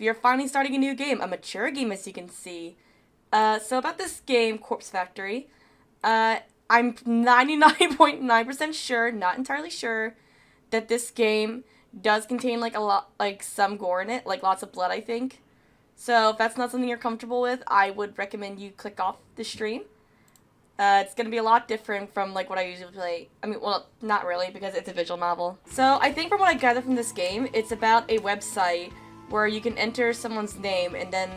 We are finally starting a new game, a mature game as you can see. So about this game, Corpse Factory, I'm 99.9% sure, not entirely sure, that this game does contain like a lot, like some gore in it, like lots of blood, I think. So if that's not something you're comfortable with, I would recommend you click off the stream. It's gonna be a lot different from like what I usually play. I mean, well, not really because it's a visual novel. So I think from what I gather from this game, it's about a website where you can enter someone's name and then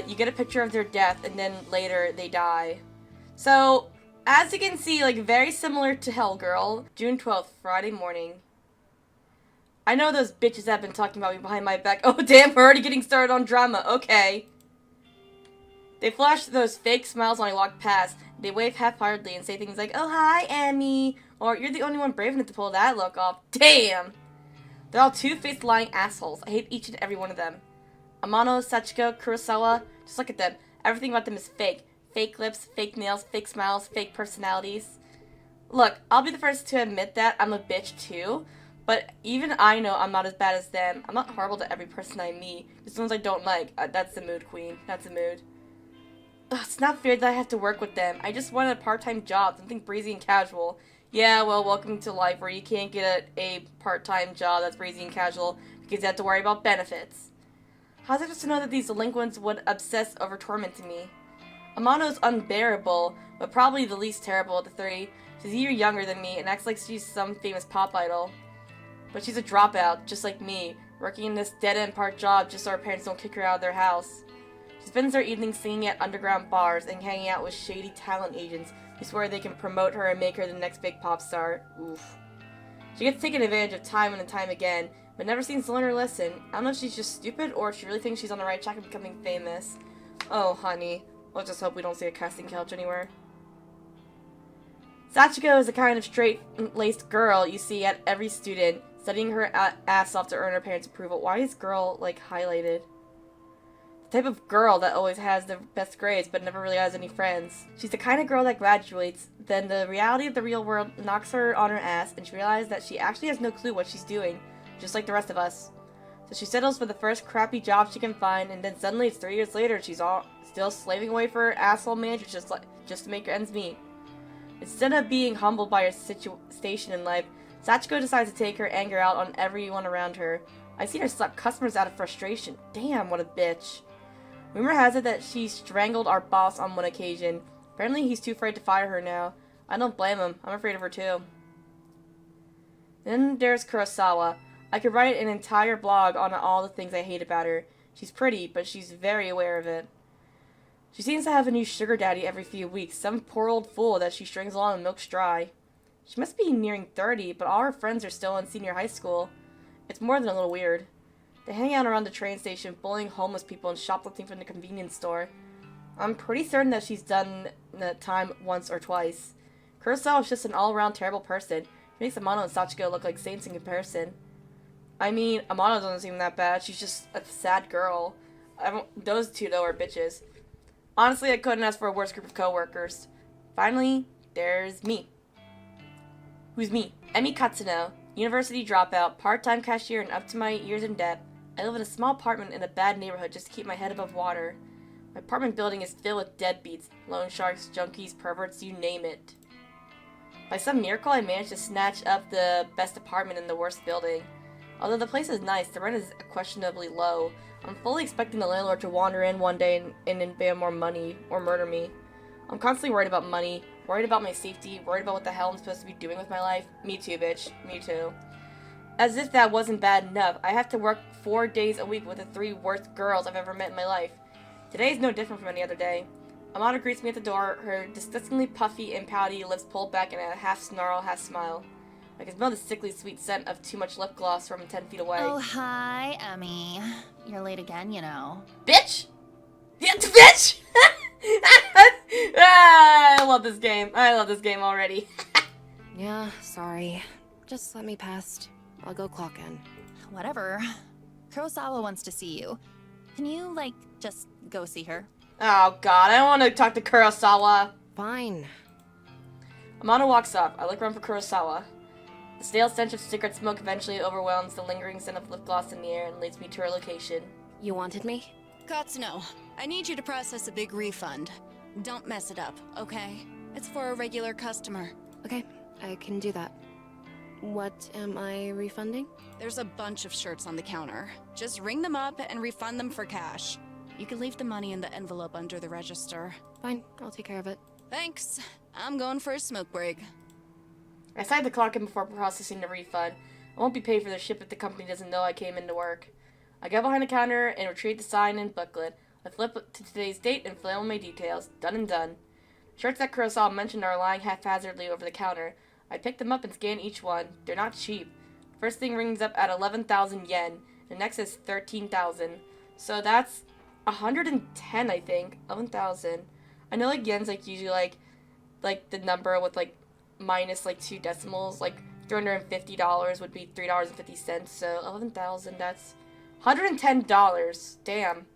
you get a picture of their death and then later they die. So as you can see, like very similar to Hellgirl, June 12th, Friday morning. I know those bitches have been talking about me behind my back. Oh damn, we're already getting started on drama. Okay. They flash those fake smiles when I walk past. They wave half-heartedly and say things like, "Oh, hi, Emmy," or "You're the only one brave enough to pull that look off." Damn! They're all two-faced lying assholes. I hate each and every one of them. Amano, Sachiko, Kurosawa, just look at them. Everything about them is fake. Fake lips, fake nails, fake smiles, fake personalities. Look, I'll be the first to admit that I'm a bitch too, but even I know I'm not as bad as them. I'm not horrible to every person I meet. Just the ones I don't like. That's the mood, queen. That's the mood. Ugh, it's not fair that I have to work with them. I just wanted a part-time job, something breezy and casual. Yeah, well, welcome to life where you can't get a part-time job that's breezy and casual because you have to worry about benefits. How's it just to know that these delinquents would obsess over tormenting me? Amano's unbearable, but probably the least terrible of the three. She's a year younger than me and acts like she's some famous pop idol. But she's a dropout, just like me, working in this dead-end part job just so her parents don't kick her out of their house. She spends her evenings singing at underground bars and hanging out with shady talent agents who swear they can promote her and make her the next big pop star. Oof. She gets taken advantage of time and time again, but never seems to learn her lesson. I don't know if she's just stupid or if she really thinks she's on the right track of becoming famous. Oh, honey. Let's just hope we don't see a casting couch anywhere. Sachiko is the kind of straight-laced girl you see at every student, studying her ass off to earn her parents' approval. Why is girl, like, highlighted? The type of girl that always has the best grades but never really has any friends. She's the kind of girl that graduates, then the reality of the real world knocks her on her ass and she realizes that she actually has no clue what she's doing, just like the rest of us. So she settles for the first crappy job she can find, and then suddenly it's 3 years later she's still slaving away for her asshole manager just to make ends meet. Instead of being humbled by her station in life, Sachiko decides to take her anger out on everyone around her. I've seen her slap customers out of frustration. Damn, what a bitch. Rumor has it that she strangled our boss on one occasion. Apparently he's too afraid to fire her now. I don't blame him. I'm afraid of her too. Then there's Kurosawa. I could write an entire blog on all the things I hate about her. She's pretty, but she's very aware of it. She seems to have a new sugar daddy every few weeks, some poor old fool that she strings along and milks dry. She must be nearing 30, but all her friends are still in senior high school. It's more than a little weird. They hang out around the train station, bullying homeless people and shoplifting from the convenience store. I'm pretty certain that she's done the time once or twice. Kurosawa is just an all-around terrible person. She makes Amano and Sachiko look like saints in comparison. I mean, Amano doesn't seem that bad. She's just a sad girl. Those two, though, are bitches. Honestly, I couldn't ask for a worse group of coworkers. Finally, there's me. Who's me? Emi Katsuno, university dropout, part-time cashier, and up to my ears in debt. I live in a small apartment in a bad neighborhood just to keep my head above water. My apartment building is filled with deadbeats, loan sharks, junkies, perverts, you name it. By some miracle, I managed to snatch up the best apartment in the worst building. Although the place is nice, the rent is questionably low. I'm fully expecting the landlord to wander in one day and demand more money or murder me. I'm constantly worried about money, worried about my safety, worried about what the hell I'm supposed to be doing with my life. Me too, bitch. Me too. As if that wasn't bad enough, I have to work 4 days a week with the 3 worst girls I've ever met in my life. Today is no different from any other day. Amanda greets me at the door, her disgustingly puffy and pouty lips pulled back in a half snarl, half smile. I can smell the sickly sweet scent of too much lip gloss from 10 feet away. Oh, hi, Emmy. You're late again, you know. Bitch! Yeah, bitch! I love this game. I love this game already. Yeah, sorry. Just let me past. I'll go clock in. Whatever. Kurosawa wants to see you. Can you, like, just go see her? Oh god, I want to talk to Kurosawa. Fine. Amano walks up. I look around for Kurosawa. The stale stench of cigarette smoke eventually overwhelms the lingering scent of lip gloss in the air and leads me to our location. You wanted me? Katsuno, I need you to process a big refund. Don't mess it up, okay? It's for a regular customer. Okay, I can do that. What am I refunding? There's a bunch of shirts on the counter. Just ring them up and refund them for cash. You can leave the money in the envelope under the register. Fine, I'll take care of it. Thanks. I'm going for a smoke break. I signed the clock in before processing the refund. I won't be paid for the ship if the company doesn't know I came into work. I go behind the counter and retrieve the sign and booklet. I flip to today's date and fill in my details. Done and done. Shirts that Kurosawa mentioned are lying haphazardly over the counter. I pick them up and scan each one. They're not cheap. First thing rings up at 11,000 yen. The next is 13,000. So that's 110, I think. 11,000. I know like yen's like usually like the number with like minus like 2 decimals. Like $350 would be $3.50. So 11,000, that's $110. Damn.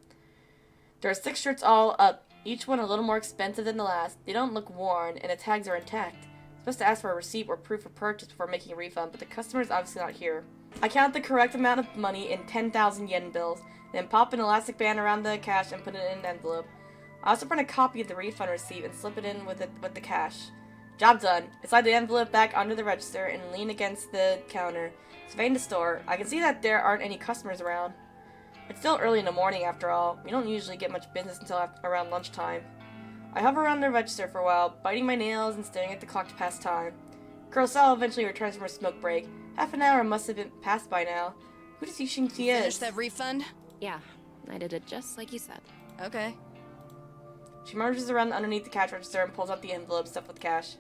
There are 6 shirts all up. Each one a little more expensive than the last. They don't look worn, and the tags are intact. I'm supposed to ask for a receipt or proof of purchase before making a refund, but the customer is obviously not here. I count the correct amount of money in 10,000 yen bills, then pop an elastic band around the cash and put it in an envelope. I also print a copy of the refund receipt and slip it in with the cash. Job done. I slide the envelope back under the register and lean against the counter, surveying the store. I can see that there aren't any customers around. It's still early in the morning after all. We don't usually get much business until around lunchtime. I hover around the register for a while, biting my nails and staring at the clock to pass time. Kurosawa eventually returns from her smoke break. Half an hour must have been passed by now. Who does he think she is? Finish that refund? Yeah, I did it just like you said. Okay. She emerges around underneath the cash register and pulls out the envelope stuffed with cash.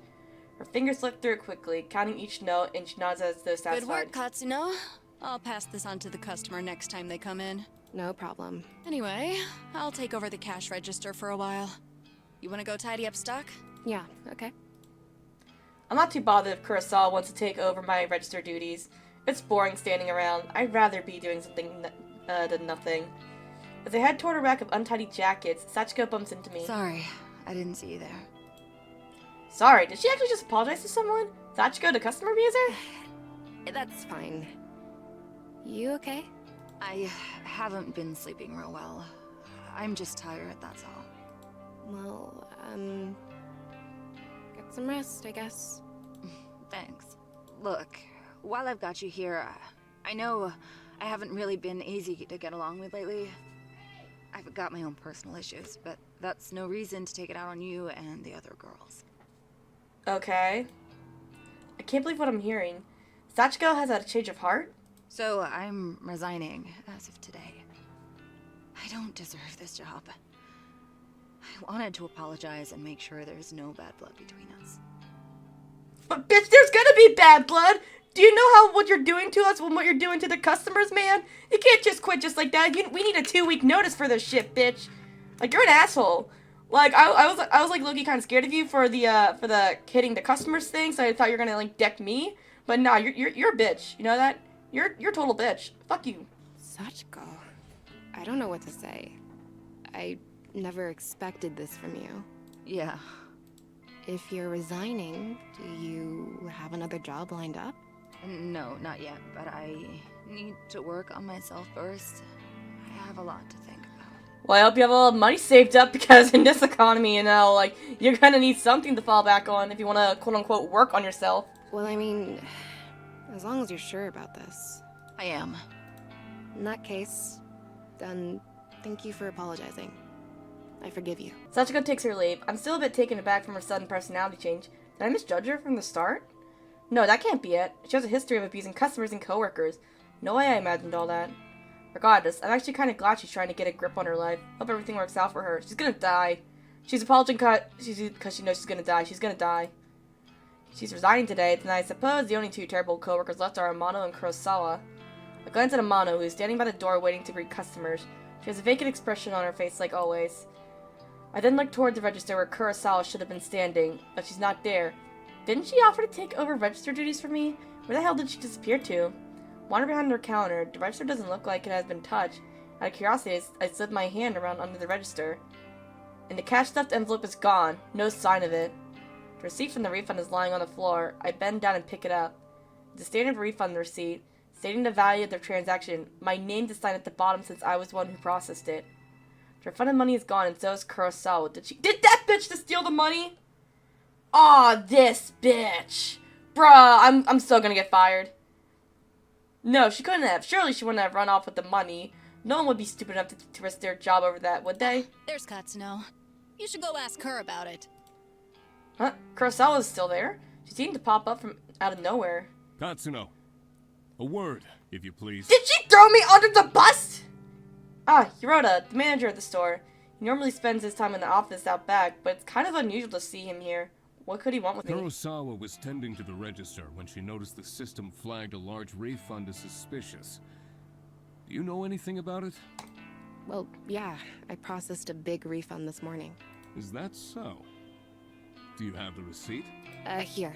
Her fingers slip through it quickly, counting each note, and she nods as though satisfied. Good work, Katsuno. I'll pass this on to the customer next time they come in. No problem. Anyway, I'll take over the cash register for a while. You wanna go tidy up stock? Yeah, okay. I'm not too bothered if Kurosawa wants to take over my register duties. It's boring standing around. I'd rather be doing something than nothing. As I head toward a rack of untidy jackets, Sachiko bumps into me. Sorry, I didn't see you there. Sorry, did she actually just apologize to someone? Sachiko, the customer abuser? That's fine. You okay? I haven't been sleeping real well. I'm just tired, that's all. Well, get some rest, I guess. Thanks. Look, while I've got you here, I know I haven't really been easy to get along with lately. I've got my own personal issues, but that's no reason to take it out on you and the other girls. Okay. I can't believe what I'm hearing. Sachiko has had a change of heart? So I'm resigning as of today. I don't deserve this job. I wanted to apologize and make sure there's no bad blood between us. But bitch, there's gonna be bad blood! Do you know what you're doing to us and what you're doing to the customers, man? You can't just quit just like that. We need a 2-week notice for this shit, bitch. Like, you're an asshole. Like, I was like low-key kind of scared of you for the hitting the customers thing, so I thought you were gonna like deck me. But nah, you're a bitch. You know that? You're a total bitch. Fuck you. Sachiko. I don't know what to say. I never expected this from you. Yeah. If you're resigning, do you have another job lined up? No, not yet, but I need to work on myself first. I have a lot to think about. Well, I hope you have a lot of money saved up because in this economy, you know, like, you're gonna need something to fall back on if you wanna quote-unquote work on yourself. Well, I mean, as long as you're sure about this. I am. In that case, then thank you for apologizing. I forgive you. Sachiko takes her leave. I'm still a bit taken aback from her sudden personality change. Did I misjudge her from the start? No, that can't be it. She has a history of abusing customers and coworkers. No way I imagined all that. Regardless, I'm actually kind of glad she's trying to get a grip on her life. Hope everything works out for her. She's gonna die. She's apologizing because she knows she's gonna die. She's gonna die. She's resigning today, then I suppose the only 2 terrible coworkers left are Amano and Kurosawa. I glance at Amano, who is standing by the door waiting to greet customers. She has a vacant expression on her face like always. I then look toward the register where Kurosawa should have been standing, but she's not there. Didn't she offer to take over register duties for me? Where the hell did she disappear to? Wander behind her counter. The register doesn't look like it has been touched. Out of curiosity, I slid my hand around under the register. And the cash stuffed envelope is gone. No sign of it. The receipt from the refund is lying on the floor. I bend down and pick it up. the standard refund receipt, stating the value of the transaction, my name to sign at the bottom since I was the one who processed it. The refunded money is gone, and so is Kurosawa. Did that bitch to steal the money? Aw, this bitch. Bruh, I'm still gonna get fired. No, she couldn't have. Surely she wouldn't have run off with the money. No one would be stupid enough to risk their job over that, would they? There's Katsuno. You should go ask her about it. Huh? Kurosawa's still there? She seemed to pop up from out of nowhere. Katsuno, a word, if you please. Did she throw me under the bus? Ah, Hirota, the manager of the store. He normally spends his time in the office out back, but it's kind of unusual to see him here. What could he want with me? Kurosawa was tending to the register when she noticed the system flagged a large refund as suspicious. Do you know anything about it? Well, yeah, I processed a big refund this morning. Is that so? Do you have the receipt? Here.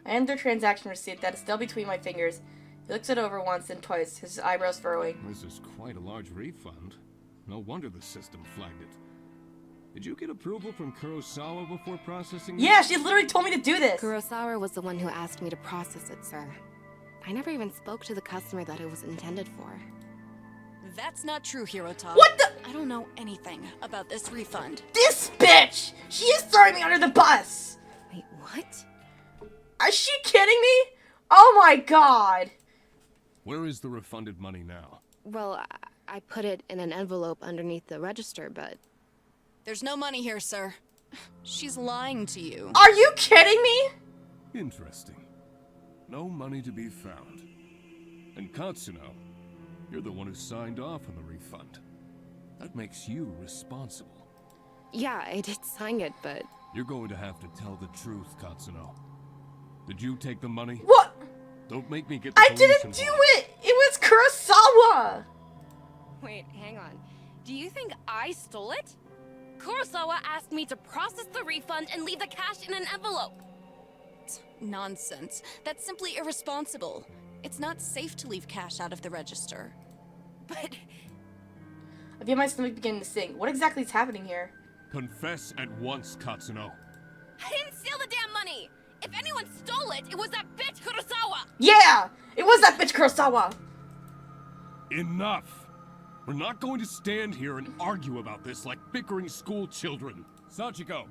I enter transaction receipt that is still between my fingers. He looks it over once and twice, his eyebrows furrowing. This is quite a large refund. No wonder the system flagged it. Did you get approval from Kurosawa before processing it? Yeah, she literally told me to do this! Kurosawa was the one who asked me to process it, sir. I never even spoke to the customer that it was intended for. That's not true, Hirota. What the? I don't know anything about this refund. This bitch! She is throwing me under the bus! Wait, what? Is she kidding me? Oh my god! Where is the refunded money now? Well, I put it in an envelope underneath the register, but... There's no money here, sir. She's lying to you. Are you kidding me? Interesting. No money to be found. And Katsuno, you're the one who signed off on the refund. That makes you responsible. Yeah, I did sign it, but... You're going to have to tell the truth, Katsuno. Did you take the money? What? Don't make me get the I police didn't do involved. it! It was Kurosawa! Wait, hang on. Do you think I stole it? Kurosawa asked me to process the refund and leave the cash in an envelope. Nonsense. That's simply irresponsible. It's not safe to leave cash out of the register. But I feel my stomach beginning to sink. What exactly is happening here? Confess at once, Katsuno. I didn't steal the damn money! If anyone stole it, it was that bitch Kurosawa! Yeah! It was that bitch Kurosawa! Enough! We're not going to stand here and argue about this like bickering school children. Sachiko!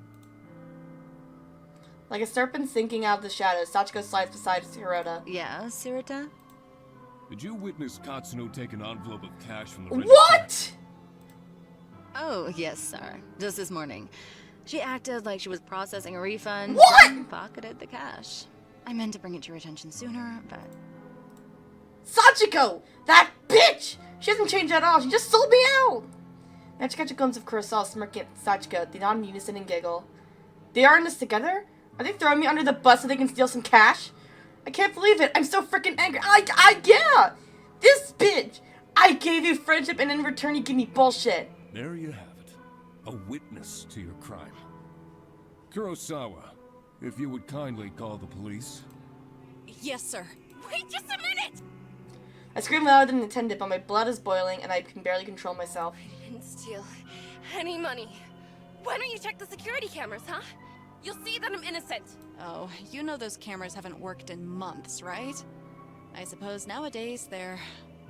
Like a serpent sinking out of the shadows, Sachiko slides beside Hirota. Yeah, Sirita? Did you witness Katsuno take an envelope of cash from the register? What?! Oh, yes, sir. Just this morning. She acted like she was processing a refund. What?! And pocketed the cash. I meant to bring it to your attention sooner, but... Sachiko! That bitch! She hasn't changed at all, she just sold me out! Now to catch a glimpse of Kurosawa smirking at Sachiko, they nod in unison and giggle. They are in this together? Are they throwing me under the bus so they can steal some cash? I can't believe it, I'm so freaking angry. Yeah! This bitch! I gave you friendship and in return you give me bullshit. There you have it. A witness to your crime. Kurosawa, if you would kindly call the police. Yes, sir. Wait just a minute! I scream louder than intended, but my blood is boiling and I can barely control myself. I didn't steal any money. Why don't you check the security cameras, huh? You'll see that I'm innocent. Oh, you know those cameras haven't worked in months, right? I suppose nowadays they're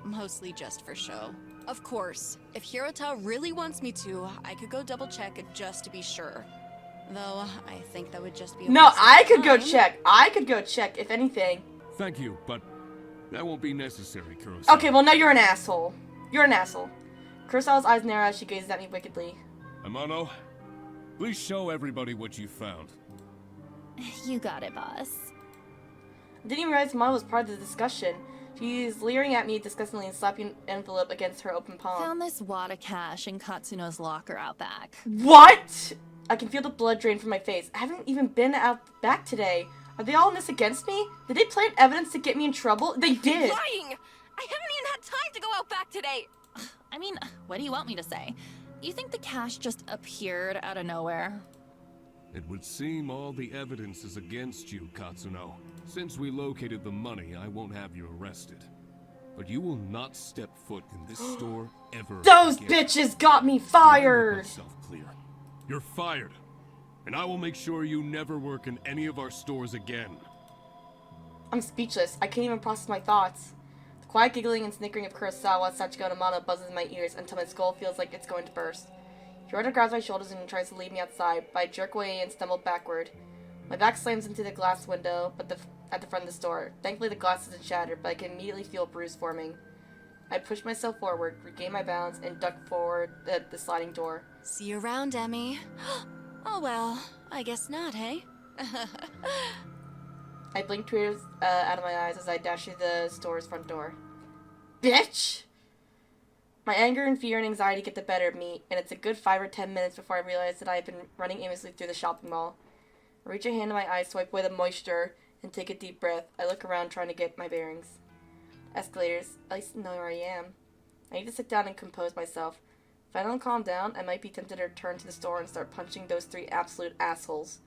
mostly just for show. Of course, if Hirota really wants me to, I could go double check it just to be sure. Though, I think that would just be a No, waste of I could go time. check. I could go check, if anything. Thank you, but that won't be necessary, Kurosawa. Okay, well now you're an asshole. You're an asshole. Kurosawa's eyes narrow as she gazes at me wickedly. Amano, please show everybody what you found. You got it, boss. I didn't even realize Amano was part of the discussion. She's leering at me disgustingly and slapping an envelope against her open palm. Found this wad of cash in Katsuno's locker out back. What?! I can feel the blood drain from my face. I haven't even been out back today. Are they all in this against me? Did they plant evidence to get me in trouble? They did! Lying! I haven't even had time to go out back today! I mean, what do you want me to say? You think the cash just appeared out of nowhere? It would seem all the evidence is against you, Katsuno. Since we located the money, I won't have you arrested. But you will not step foot in this store ever Those again. bitches got me Let me make fired! myself clear. You're fired. And I will make sure you never work in any of our stores again. I'm speechless. I can't even process my thoughts. The quiet giggling and snickering of Kurosawa, Sachiko, and Amano buzzes in my ears until my skull feels like it's going to burst. Hiroto grabs my shoulders and tries to lead me outside, but I jerk away and stumble backward. My back slams into the glass window at the front of the store. Thankfully, the glass isn't shattered, but I can immediately feel a bruise forming. I push myself forward, regain my balance, and duck forward at the sliding door. See you around, Emmy. Oh well, I guess not, hey? I blink tears out of my eyes as I dash through the store's front door. Bitch! My anger and fear and anxiety get the better of me, and it's a good 5 or 10 minutes before I realize that I have been running aimlessly through the shopping mall. I reach a hand to my eyes to wipe away the moisture and take a deep breath. I look around trying to get my bearings. Escalators. At least I know where I am. I need to sit down and compose myself. If I don't calm down, I might be tempted to return to the store and start punching those 3 absolute assholes.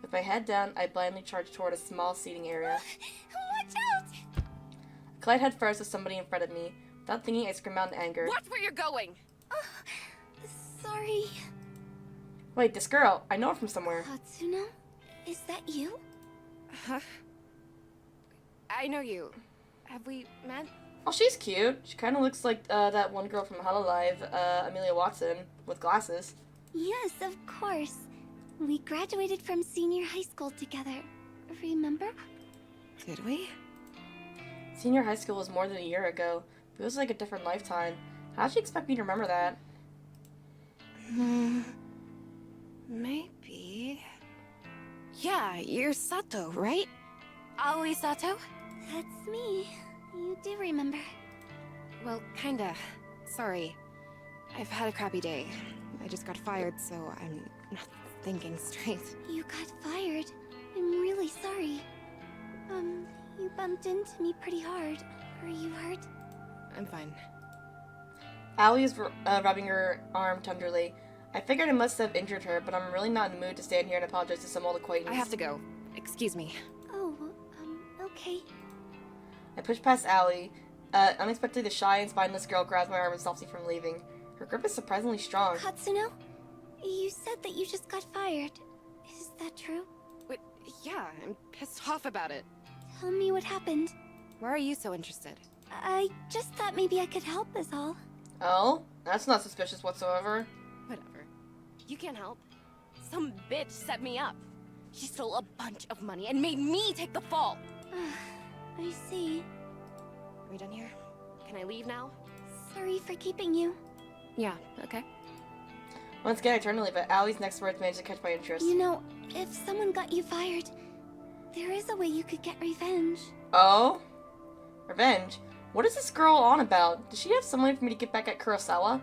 With my head down, I blindly charge toward a small seating area. Watch out! I collide head first with somebody in front of me. Without thinking, I scream out in anger. Watch where you're going! Sorry, Wait, this girl. I know her from somewhere. Katsuno? Is that you? Huh? I know you. Have we met? Oh, she's cute. She kind of looks like that one girl from Hololive, Amelia Watson, with glasses. Yes, of course. We graduated from senior high school together. Remember? Did we? Senior high school was more than a year ago. Feels like a different lifetime. How'd she expect me to remember that? Maybe. Yeah, you're Sato, right? Aoi Sato? That's me. You do remember. Well, kinda. Sorry. I've had a crappy day. I just got fired, so I'm not thinking straight. You got fired. I'm really sorry. You bumped into me pretty hard. Are you hurt? I'm fine. Allie is rubbing her arm tenderly. I figured I must have injured her, but I'm really not in the mood to stand here and apologize to some old acquaintance. I have to go. Excuse me. Oh, okay. I push past Allie. Unexpectedly, the shy and spineless girl grabs my arm and stops me from leaving. Her grip is surprisingly strong. Katsuno? You said that you just got fired. Is that true? Wait, yeah, I'm pissed off about it. Tell me what happened. Why are you so interested? I just thought maybe I could help is all. Oh? That's not suspicious whatsoever. Whatever. You can't help. Some bitch set me up. She stole a bunch of money and made me take the fall. I see. Are we done here? Can I leave now? Sorry for keeping you. Yeah, okay. Once again, I turn to leave, but Allie's next words managed to catch my interest. You know, if someone got you fired, there is a way you could get revenge. Oh? Revenge? What is this girl on about? Does she have some way for me to get back at Kurosawa?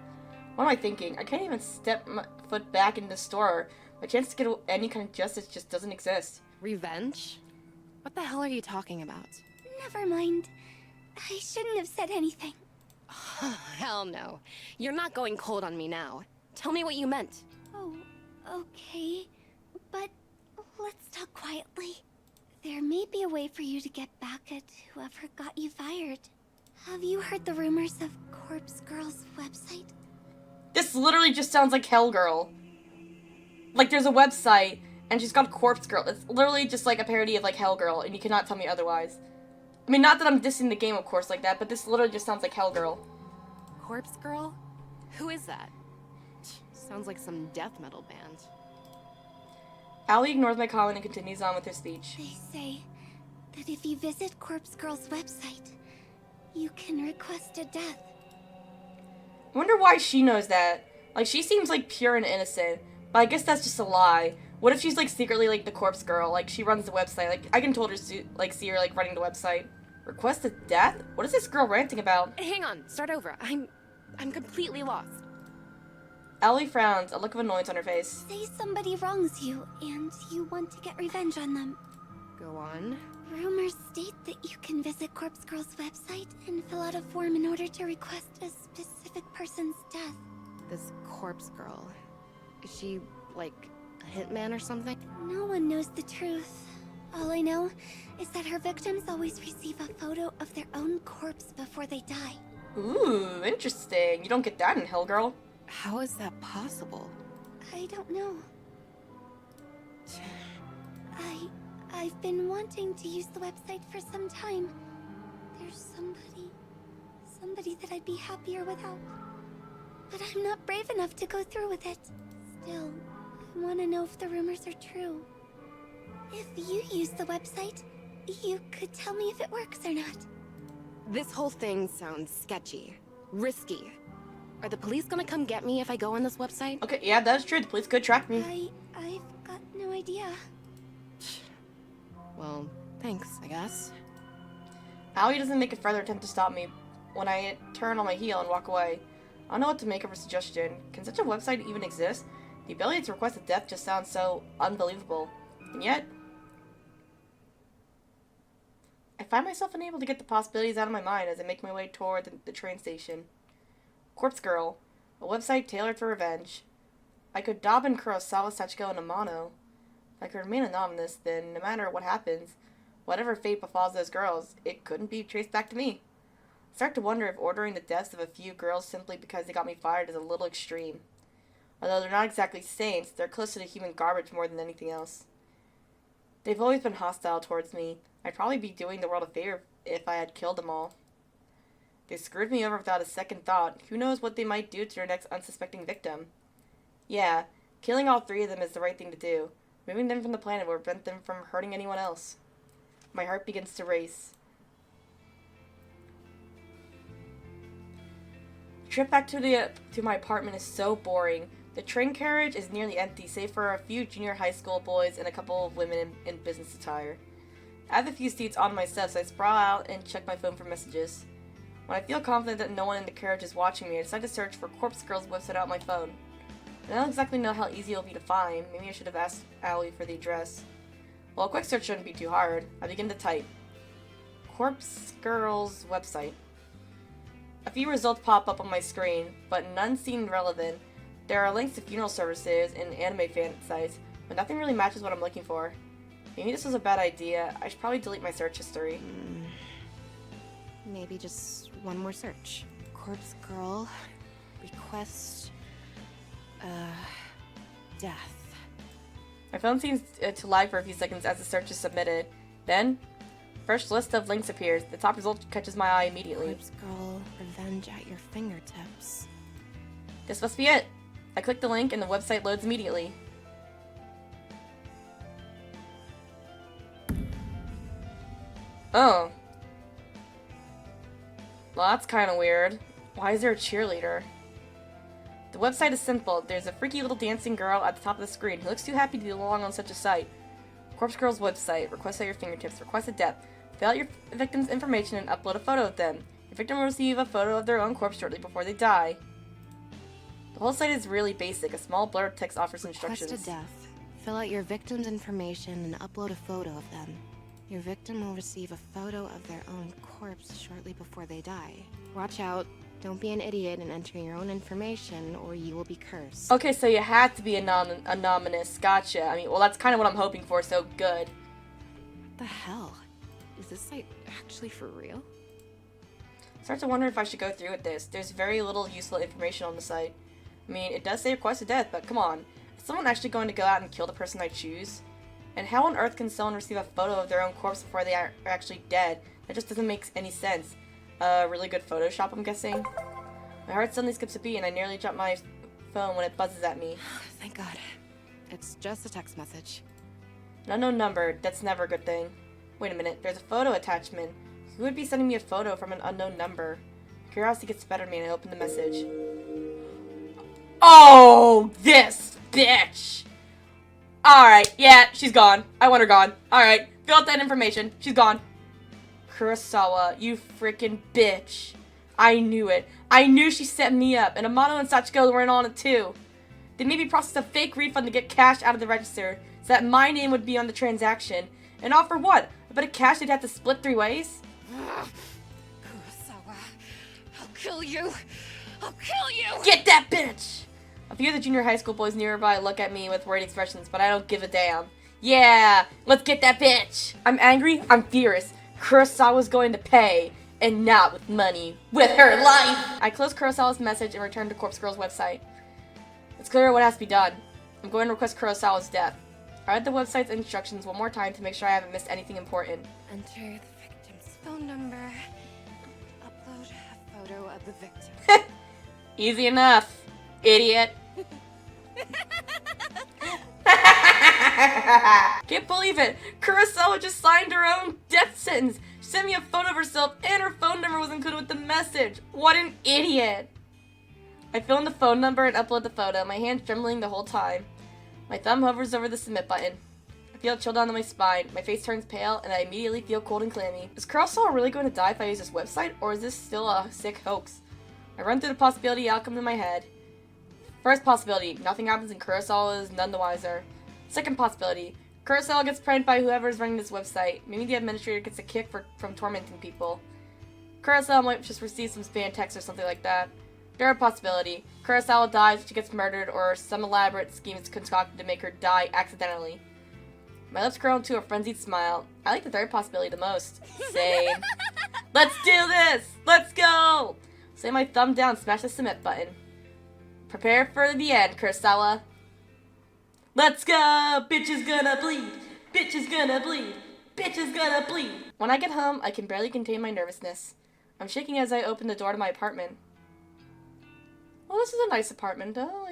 What am I thinking? I can't even step my foot back in the store. My chance to get any kind of justice just doesn't exist. Revenge? What the hell are you talking about? Never mind. I shouldn't have said anything. Hell no. You're not going cold on me now. Tell me what you meant. Oh, okay. But let's talk quietly. There may be a way for you to get back at whoever got you fired. Have you heard the rumors of Corpse Girl's website? This literally just sounds like Hellgirl. Like, there's a website, and she's got Corpse Girl. It's literally just like a parody of, like, Hellgirl, and you cannot tell me otherwise. I mean, not that I'm dissing the game, of course, like that, but this literally just sounds like Hellgirl. Corpse Girl? Who is that? Sounds like some death metal band. Allie ignores my comment and continues on with her speech. They say that if you visit Corpse Girl's website, you can request a death. I wonder why she knows that. Like, she seems, like, pure and innocent, but I guess that's just a lie. What if she's, like, secretly, like, the Corpse Girl? Like, she runs the website. Like, I can totally see her, like, running the website. Request a death? What is this girl ranting about? Hang on, start over. I'm completely lost. Allie frowns, a look of annoyance on her face. Say somebody wrongs you, and you want to get revenge on them. Go on. Rumors state that you can visit Corpse Girl's website and fill out a form in order to request a specific person's death. This Corpse Girl. Is she, like, a hitman or something? No one knows the truth. All I know is that her victims always receive a photo of their own corpse before they die. Ooh, interesting. You don't get that in Hellgirl. How is that possible? I don't know. I've been wanting to use the website for some time. There's somebody that I'd be happier without. But I'm not brave enough to go through with it. Still, I want to know if the rumors are true. If you use the website, you could tell me if it works or not. This whole thing sounds sketchy. Risky. Are the police gonna come get me if I go on this website? Okay, yeah, that's true. The police could track me. I've got no idea. Well, thanks, I guess. Allie doesn't make a further attempt to stop me when I turn on my heel and walk away. I don't know what to make of her suggestion. Can such a website even exist? The ability to request a death just sounds so unbelievable. And yet, I find myself unable to get the possibilities out of my mind as I make my way toward the train station. Corpse Girl, a website tailored for revenge. I could dob in Kurosawa, Sachiko, and Amano. If I could remain anonymous, then no matter what happens, whatever fate befalls those girls, it couldn't be traced back to me. I start to wonder if ordering the deaths of a few girls simply because they got me fired is a little extreme. Although they're not exactly saints, they're closer to human garbage more than anything else. They've always been hostile towards me. I'd probably be doing the world a favor if I had killed them all. They screwed me over without a second thought. Who knows what they might do to their next unsuspecting victim? Yeah, killing all three of them is the right thing to do. Moving them from the planet will prevent them from hurting anyone else. My heart begins to race. The trip back to my apartment is so boring. The train carriage is nearly empty, save for a few junior high school boys and a couple of women in business attire. I have a few seats on myself, so I sprawl out and check my phone for messages. When I feel confident that no one in the carriage is watching me, I decide to search for Corpse Girl's website on my phone. I don't exactly know how easy it'll be to find. Maybe I should have asked Allie for the address. Well, a quick search shouldn't be too hard. I begin to type. Corpse Girl's website. A few results pop up on my screen, but none seem relevant. There are links to funeral services and anime fan sites, but nothing really matches what I'm looking for. Maybe this was a bad idea. I should probably delete my search history. Maybe just one more search. Corpse Girl. Request. Death. My phone seems to lag for a few seconds as the search is submitted. Then, first list of links appears. The top result catches my eye immediately. Corpse Girl, revenge at your fingertips. This must be it. I click the link and the website loads immediately. Oh. Well, that's kind of weird. Why is there a cheerleader? The website is simple. There's a freaky little dancing girl at the top of the screen who looks too happy to belong on such a site. Corpse Girl's website. Request at your fingertips. Request a death. Fill out your victim's information and upload a photo of them. Your victim will receive a photo of their own corpse shortly before they die. The whole site is really basic. A small blurb text offers instructions. Request a death. Fill out your victim's information and upload a photo of them. Your victim will receive a photo of their own corpse shortly before they die. Watch out. Don't be an idiot and enter your own information, or you will be cursed. Okay, so you had to be anonymous. Gotcha. I mean, well, that's kind of what I'm hoping for, so good. What the hell? Is this site actually for real? I start to wonder if I should go through with this. There's very little useful information on the site. I mean, it does say request a death, but come on. Is someone actually going to go out and kill the person I choose? And how on earth can someone receive a photo of their own corpse before they are actually dead? That just doesn't make any sense. Really good Photoshop, I'm guessing. My heart suddenly skips a beat and I nearly drop my phone when it buzzes at me. Thank God. It's just a text message. An unknown number. That's never a good thing. Wait a minute. There's a photo attachment. Who would be sending me a photo from an unknown number? Curiosity gets the better of me and I open the message. Oh, this bitch! Alright, yeah, she's gone. I want her gone. Alright, fill out that information. She's gone. Kurosawa, you freaking bitch. I knew it. I knew she set me up, and Amano and Sachiko were in on it too. They made me process a fake refund to get cash out of the register, so that my name would be on the transaction. And all for what? A bit of cash they'd have to split 3 ways? Kurosawa, I'll kill you. I'll kill you. Get that bitch! A few of the junior high school boys nearby look at me with worried expressions, but I don't give a damn. Yeah, let's get that bitch! I'm angry, I'm furious. Kurosawa's going to pay, and not with money, with her life! I close Kurosawa's message and return to Corpse Girl's website. It's clear what has to be done. I'm going to request Kurosawa's death. I read the website's instructions one more time to make sure I haven't missed anything important. Enter the victim's phone number. Upload a photo of the victim. Easy enough, idiot. Can't believe it! Kurosawa just signed her own death sentence! She sent me a photo of herself and her phone number was included with the message! What an idiot! I fill in the phone number and upload the photo, my hand trembling the whole time. My thumb hovers over the submit button. I feel a chill down my spine, my face turns pale, and I immediately feel cold and clammy. Is Kurosawa really going to die if I use this website, or is this still a sick hoax? I run through the possibility outcome in my head. First possibility, nothing happens and Kurosawa is none the wiser. Second possibility, Kurosawa gets pranked by whoever is running this website. Maybe the administrator gets a kick from tormenting people. Kurosawa might just receive some spam text or something like that. Third possibility, Kurosawa dies, she gets murdered, or some elaborate scheme is concocted to make her die accidentally. My lips curl into a frenzied smile. I like the third possibility the most. Same. Let's do this! Let's go! Slam my thumb down, smash the submit button. Prepare for the end, Kurosawa. Let's go! Bitch is gonna bleed! Bitch is gonna bleed! Bitch is gonna bleed! When I get home, I can barely contain my nervousness. I'm shaking as I open the door to my apartment. Well, this is a nice apartment, though.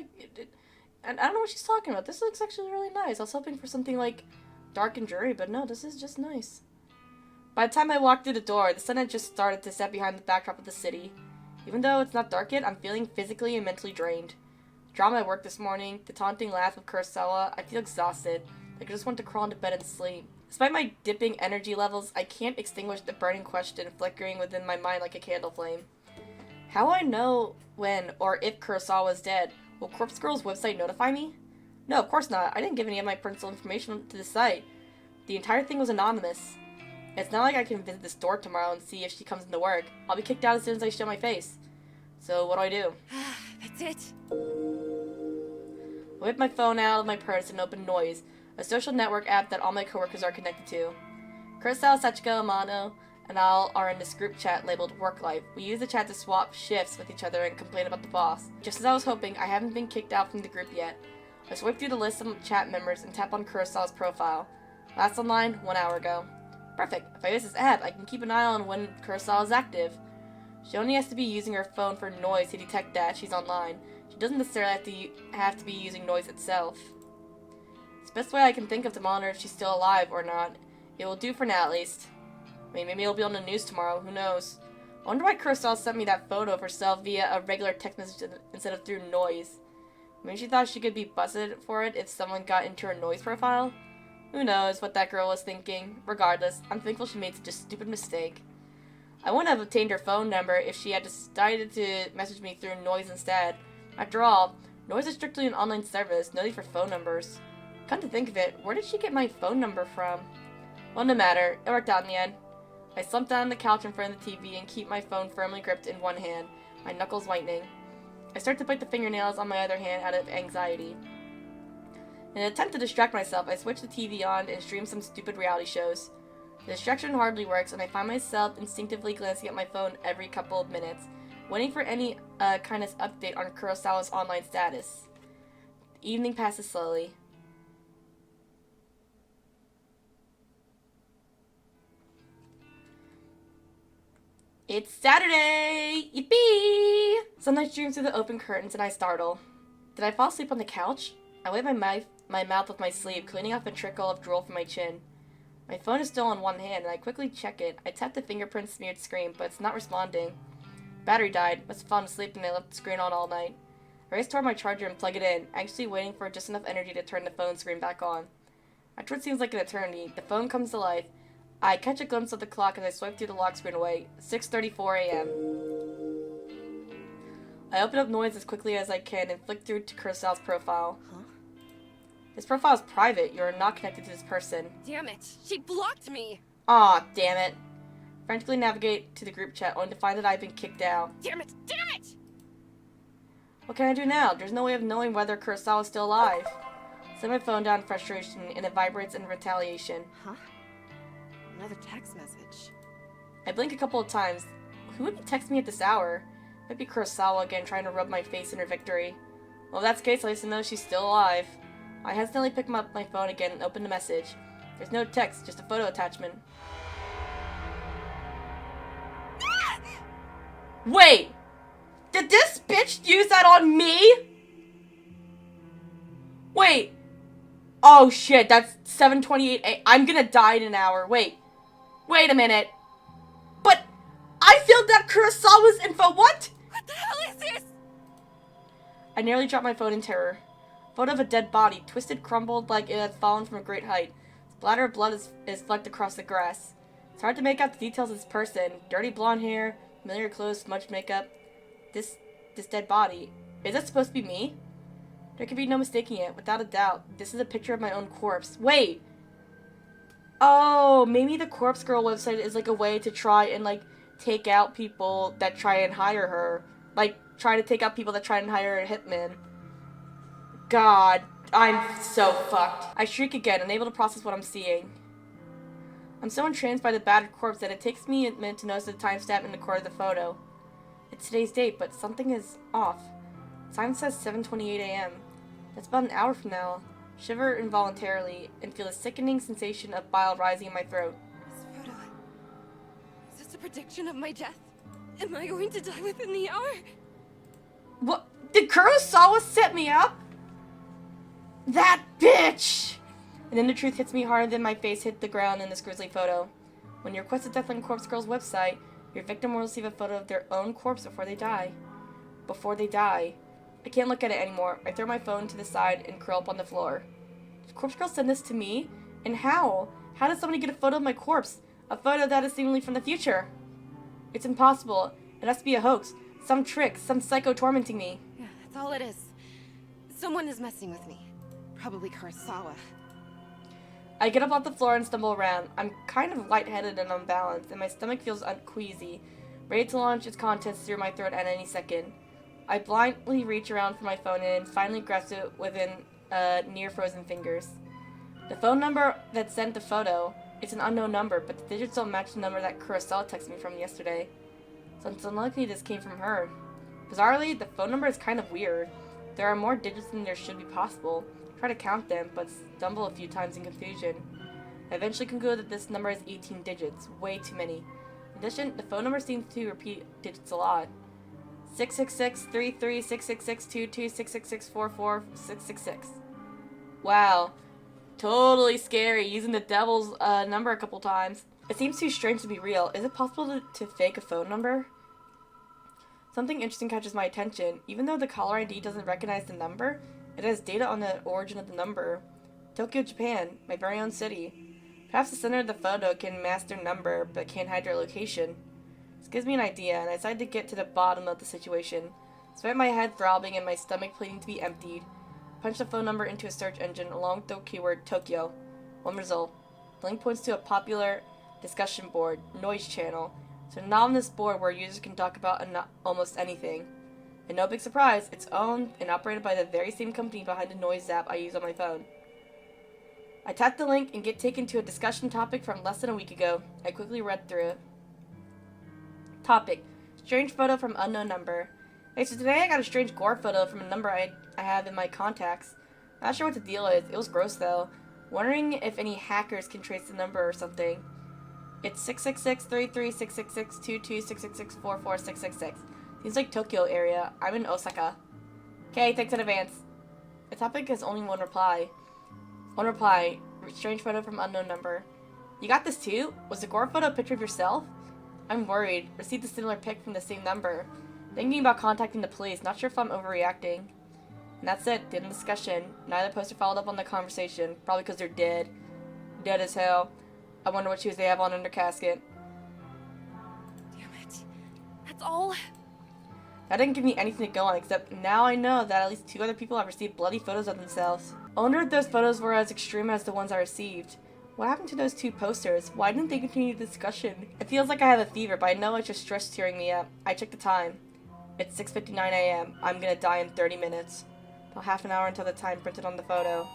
And I don't know what she's talking about. This looks actually really nice. I was hoping for something, like, dark and dreary, but no, this is just nice. By the time I walked through the door, the sun had just started to set behind the backdrop of the city. Even though it's not dark yet, I'm feeling physically and mentally drained. Drama at work this morning, the taunting laugh of Kurosawa, I feel exhausted. Like I just want to crawl into bed and sleep. Despite my dipping energy levels, I can't extinguish the burning question flickering within my mind like a candle flame. How will I know when or if Kurosawa is dead? Will Corpse Girl's website notify me? No, of course not. I didn't give any of my personal information to the site. The entire thing was anonymous. It's not like I can visit the store tomorrow and see if she comes into work. I'll be kicked out as soon as I show my face. So what do? That's it. I whip my phone out of my purse and open Noise, a social network app that all my coworkers are connected to. Kurosawa, Sachiko, Amano, and all are in this group chat labeled Work Life. We use the chat to swap shifts with each other and complain about the boss. Just as I was hoping, I haven't been kicked out from the group yet. I swipe through the list of chat members and tap on Kurosawa's profile. Last online, 1 hour ago. Perfect. If I use this app, I can keep an eye on when Kurosawa is active. She only has to be using her phone for Noise to detect that she's online. She doesn't necessarily have to be using Noise itself. It's the best way I can think of to monitor if she's still alive or not. It will do for now, at least. I mean, maybe it'll be on the news tomorrow, who knows. I wonder why Kurosawa sent me that photo of herself via a regular text message instead of through Noise. Maybe she thought she could be busted for it if someone got into her Noise profile? Who knows what that girl was thinking. Regardless, I'm thankful she made such a stupid mistake. I wouldn't have obtained her phone number if she had decided to message me through Noise instead. After all, Noise is strictly an online service, no need for phone numbers. Come to think of it, where did she get my phone number from? Well, no matter, it worked out in the end. I slumped down on the couch in front of the TV and keep my phone firmly gripped in one hand, my knuckles whitening. I start to bite the fingernails on my other hand out of anxiety. In an attempt to distract myself, I switch the TV on and stream some stupid reality shows. The distraction hardly works, and I find myself instinctively glancing at my phone every couple of minutes, waiting for any kind of update on Kurosawa's online status. The evening passes slowly. It's Saturday! Yippee! Sunlight streams through the open curtains and I startle. Did I fall asleep on the couch? I wipe my mouth with my sleeve, cleaning off a trickle of drool from my chin. My phone is still on one hand, and I quickly check it. I tap the fingerprint-smeared screen, but it's not responding. Battery died. Must have fallen asleep and I left the screen on all night. I race toward my charger and plug it in, anxiously waiting for just enough energy to turn the phone screen back on. After what seems like an eternity, the phone comes to life. I catch a glimpse of the clock as I swipe through the lock screen away. 6:34 a.m. I open up Noise as quickly as I can and flick through to Kurosawa's profile. Huh? This profile is private. You are not connected to this person. Damn it. She blocked me. Aw, damn it. Frantically navigate to the group chat only to find that I've been kicked out. Damn it. Damn it. What can I do now? There's no way of knowing whether Kurosawa is still alive. I set my phone down in frustration and it vibrates in retaliation. Huh? Another text message. I blink a couple of times. Who would text me at this hour? Might be Kurosawa again trying to rub my face in her victory. Well, if that's the case, at least I know she's still alive. I hesitantly pick up my phone again and open the message. There's no text, just a photo attachment. Wait! Did this bitch use that on me? Wait. Oh shit, that's 7:28 I'm gonna die in an hour. Wait a minute. But I filled that Kurosawa's info. What? What the hell is this? I nearly dropped my phone in terror. Photo of a dead body, twisted, crumbled like it had fallen from a great height. Splatter of blood is flecked across the grass. It's hard to make out the details of this person. Dirty blonde hair, familiar clothes, smudged makeup. This dead body. Is that supposed to be me? There can be no mistaking it, without a doubt. This is a picture of my own corpse. Wait! Oh, maybe the Corpse Girl website is like a way to try and like take out people that try and hire her. Like, try to take out people that try and hire a hitman. God, I'm so fucked. I shriek again, unable to process what I'm seeing. I'm so entranced by the battered corpse that it takes me a minute to notice the timestamp in the corner of the photo. It's today's date, but something is off. Time says 7:28 a.m. That's about an hour from now. Shiver involuntarily and feel a sickening sensation of bile rising in my throat. This photo. Is this a prediction of my death? Am I going to die within the hour? What? Did Kurosawa set me up? That bitch! And then the truth hits me harder than my face hit the ground in this grisly photo. When you request a death on Corpse Girl's website, your victim will receive a photo of their own corpse before they die. Before they die. I can't look at it anymore. I throw my phone to the side and curl up on the floor. Did Corpse Girl send this to me? And how? How did somebody get a photo of my corpse? A photo that is seemingly from the future? It's impossible. It has to be a hoax. Some trick. Some psycho tormenting me. Yeah, that's all it is. Someone is messing with me. Probably Kurosawa. I get up off the floor and stumble around. I'm kind of lightheaded and unbalanced, and my stomach feels queasy, ready to launch its contents through my throat at any second. I blindly reach around for my phone and finally grasp it within near-frozen fingers. The phone number that sent the photo, it's an unknown number, but the digits don't match the number that Kurosawa texted me from yesterday. So it's unlikely this came from her. Bizarrely, the phone number is kind of weird. There are more digits than there should be possible. I try to count them, but stumble a few times in confusion. I eventually conclude that this number is 18 digits, way too many. In addition, the phone number seems to repeat digits a lot. 666-33-666-22-666-44-666. Wow. Totally scary, using the devil's number a couple times. It seems too strange to be real. Is it possible to fake a phone number? Something interesting catches my attention. Even though the caller ID doesn't recognize the number, it has data on the origin of the number. Tokyo, Japan, my very own city. Perhaps the sender of the photo can mask their number, but can't hide their location. This gives me an idea, and I decide to get to the bottom of the situation. Despite my head throbbing and my stomach pleading to be emptied, punch the phone number into a search engine along with the keyword Tokyo. One result. The link points to a popular discussion board, Noise Channel. It's an anonymous board where users can talk about almost anything. And no big surprise, it's owned and operated by the very same company behind the Noise app I use on my phone. I tap the link and get taken to a discussion topic from less than a week ago. I quickly read through it. Topic: strange photo from unknown number. Hey, so today I got a strange gore photo from a number I have in my contacts. Not sure what the deal is. It was gross though. Wondering if any hackers can trace the number or something. It's 666-33-666-22-666-44-666. Seems like Tokyo area. I'm in Osaka. Okay, thanks in advance. The topic has only one reply. One reply. Strange photo from unknown number. You got this too? Was the gore photo a picture of yourself? I'm worried. Received a similar pic from the same number. Thinking about contacting the police. Not sure if I'm overreacting. And that's it. Did the discussion. Neither poster followed up on the conversation. Probably because they're dead. Dead as hell. I wonder what shoes they have on in their casket. Damn it. That's all? That didn't give me anything to go on, except now I know that at least 2 other people have received bloody photos of themselves. I wonder if those photos were as extreme as the ones I received. What happened to those 2 posters? Why didn't they continue the discussion? It feels like I have a fever, but I know it's just stress tearing me up. I check the time. It's 6:59 a.m. I'm gonna die in 30 minutes. About half an hour until the time printed on the photo.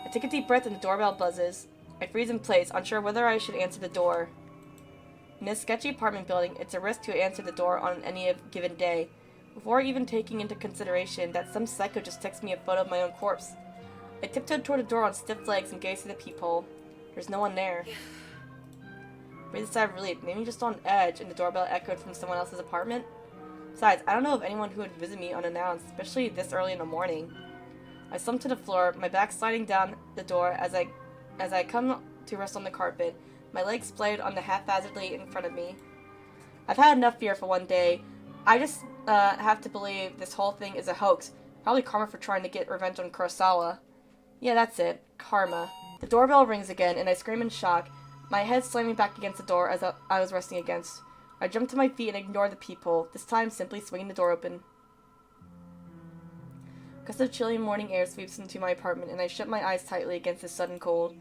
I take a deep breath and the doorbell buzzes. I freeze in place, unsure whether I should answer the door. In this sketchy apartment building, it's a risk to answer the door on any given day, before even taking into consideration that some psycho just texted me a photo of my own corpse. I tiptoed toward the door on stiff legs and gazed through the peephole. There's no one there. Breathed a sigh of relief, maybe just on edge, and the doorbell echoed from someone else's apartment. Besides, I don't know of anyone who would visit me unannounced, especially this early in the morning. I slumped to the floor, my back sliding down the door as I come to rest on the carpet, my legs splayed on the haphazardly in front of me. I've had enough fear for one day. I just have to believe this whole thing is a hoax. Probably karma for trying to get revenge on Kurosawa. Yeah, that's it. Karma. The doorbell rings again, and I scream in shock, my head slamming back against the door as I was resting against. I jump to my feet and ignore the peephole, this time simply swinging the door open. A gust of chilly morning air sweeps into my apartment, and I shut my eyes tightly against the sudden cold.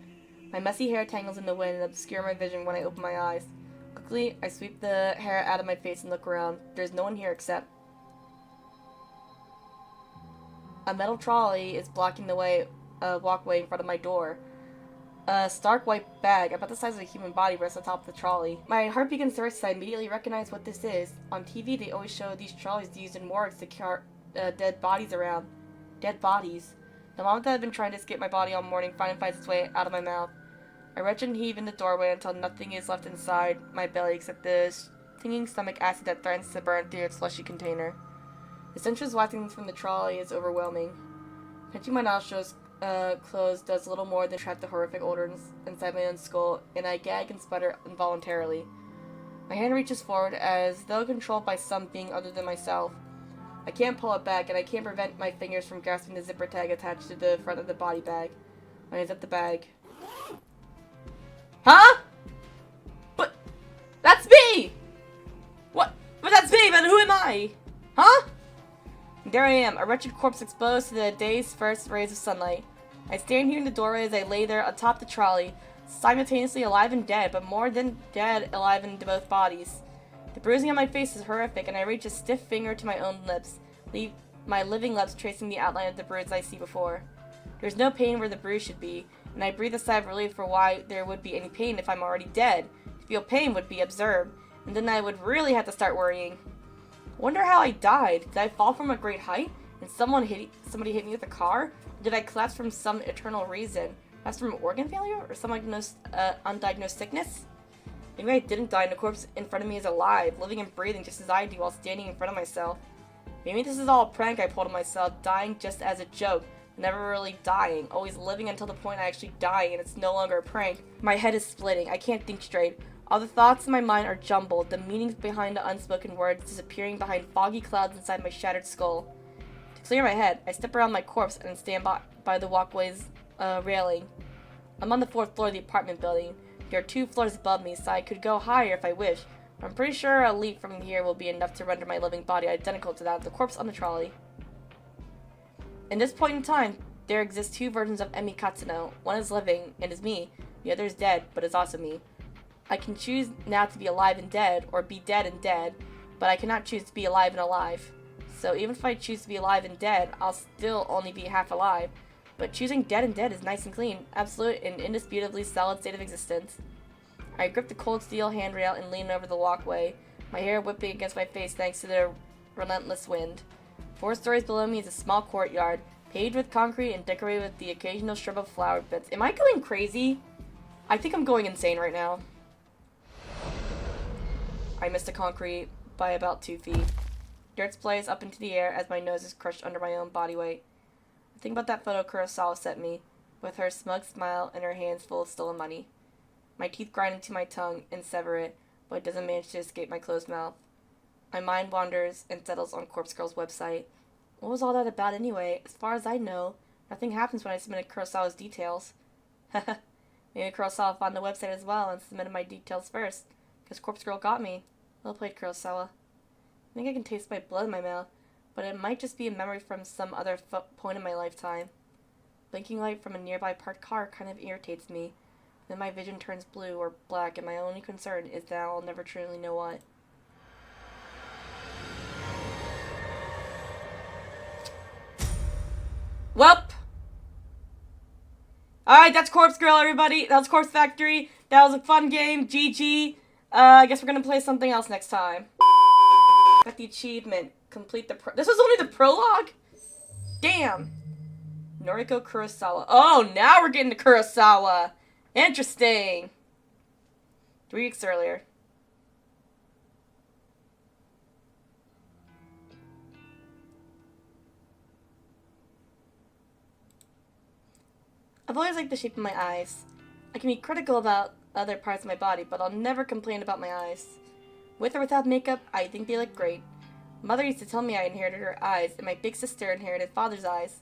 My messy hair tangles in the wind and obscure my vision when I open my eyes. Quickly, I sweep the hair out of my face and look around. There's no one here except... a metal trolley is blocking the walkway in front of my door. A stark white bag, about the size of a human body, rests on top of the trolley. My heart begins to race as I immediately recognize what this is. On TV, they always show these trolleys used in morgues to carry dead bodies around. Dead bodies. The moment that I've been trying to escape my body all morning finally finds its way out of my mouth. I retch and heave in the doorway until nothing is left inside my belly except the stinging stomach acid that threatens to burn through its fleshy container. The stench rising from the trolley is overwhelming. Pinching my nostrils closed does little more than trap the horrific odor inside my own skull, and I gag and sputter involuntarily. My hand reaches forward as though controlled by some being other than myself. I can't pull it back, and I can't prevent my fingers from grasping the zipper tag attached to the front of the body bag. I unzip the bag. Huh? But that's me! What? But that's me, but who am I? Huh? And there I am, a wretched corpse exposed to the day's first rays of sunlight. I stand here in the doorway as I lay there atop the trolley, simultaneously alive and dead, but more than dead, alive in both bodies. The bruising on my face is horrific, and I reach a stiff finger to my own lips, leave my living lips tracing the outline of the bruise I see before. There's no pain where the bruise should be, and I breathe a sigh of relief for why there would be any pain if I'm already dead. To feel pain would be absurd, and then I would really have to start worrying. Wonder how I died. Did I fall from a great height, and somebody hit me with a car? Or did I collapse from some eternal reason? Perhaps from organ failure, or some undiagnosed sickness? Maybe I didn't die and the corpse in front of me is alive, living and breathing just as I do while standing in front of myself. Maybe this is all a prank I pulled on myself, dying just as a joke, never really dying, always living until the point I actually die and it's no longer a prank. My head is splitting, I can't think straight. All the thoughts in my mind are jumbled, the meanings behind the unspoken words disappearing behind foggy clouds inside my shattered skull. To clear my head, I step around my corpse and stand by the walkway's railing. I'm on the 4th floor of the apartment building. There are 2 floors above me, so I could go higher if I wish. But I'm pretty sure a leap from here will be enough to render my living body identical to that of the corpse on the trolley. In this point in time, there exist 2 versions of Emi Katsuno. One is living and is me. The other is dead, but is also me. I can choose now to be alive and dead, or be dead and dead, but I cannot choose to be alive and alive. So even if I choose to be alive and dead, I'll still only be half alive. But choosing dead and dead is nice and clean, absolute and indisputably solid state of existence. I grip the cold steel handrail and lean over the walkway, my hair whipping against my face thanks to the relentless wind. 4 stories below me is a small courtyard, paved with concrete and decorated with the occasional strip of flower beds. Am I going crazy? I think I'm going insane right now. I missed the concrete by about 2 feet. Dirt splays up into the air as my nose is crushed under my own body weight. I think about that photo Kurosawa sent me, with her smug smile and her hands full of stolen money. My teeth grind into my tongue and sever it, but it doesn't manage to escape my closed mouth. My mind wanders and settles on Corpse Girl's website. What was all that about anyway? As far as I know, nothing happens when I submitted Kurosawa's details. Maybe Kurosawa found the website as well and submitted my details first, because Corpse Girl got me. Well played, Kurosawa. I think I can taste my blood in my mouth, but it might just be a memory from some other point in my lifetime. Blinking light from a nearby parked car kind of irritates me. Then my vision turns blue or black, and my only concern is that I'll never truly know what. Welp! Alright, that's Corpse Girl, everybody. That was Corpse Factory. That was a fun game. GG. I guess we're gonna play something else next time. Got the achievement. Complete the this was only the prologue? Damn. Noriko Kurosawa. Oh, now we're getting to Kurosawa. Interesting. 3 weeks earlier. I've always liked the shape of my eyes. I can be critical about other parts of my body, but I'll never complain about my eyes. With or without makeup, I think they look great. Mother used to tell me I inherited her eyes, and my big sister inherited father's eyes.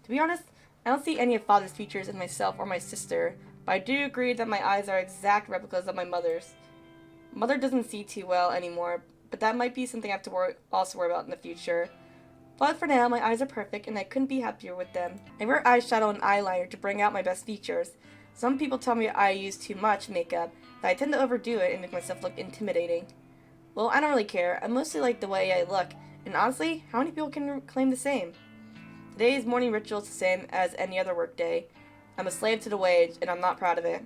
To be honest, I don't see any of father's features in myself or my sister, but I do agree that my eyes are exact replicas of my mother's. Mother doesn't see too well anymore, but that might be something I have to also worry about in the future. But for now, my eyes are perfect, and I couldn't be happier with them. I wear eyeshadow and eyeliner to bring out my best features. Some people tell me I use too much makeup, but I tend to overdo it and make myself look intimidating. Well, I don't really care. I mostly like the way I look, and honestly, how many people can claim the same? Today's morning ritual is the same as any other workday. I'm a slave to the wage, and I'm not proud of it.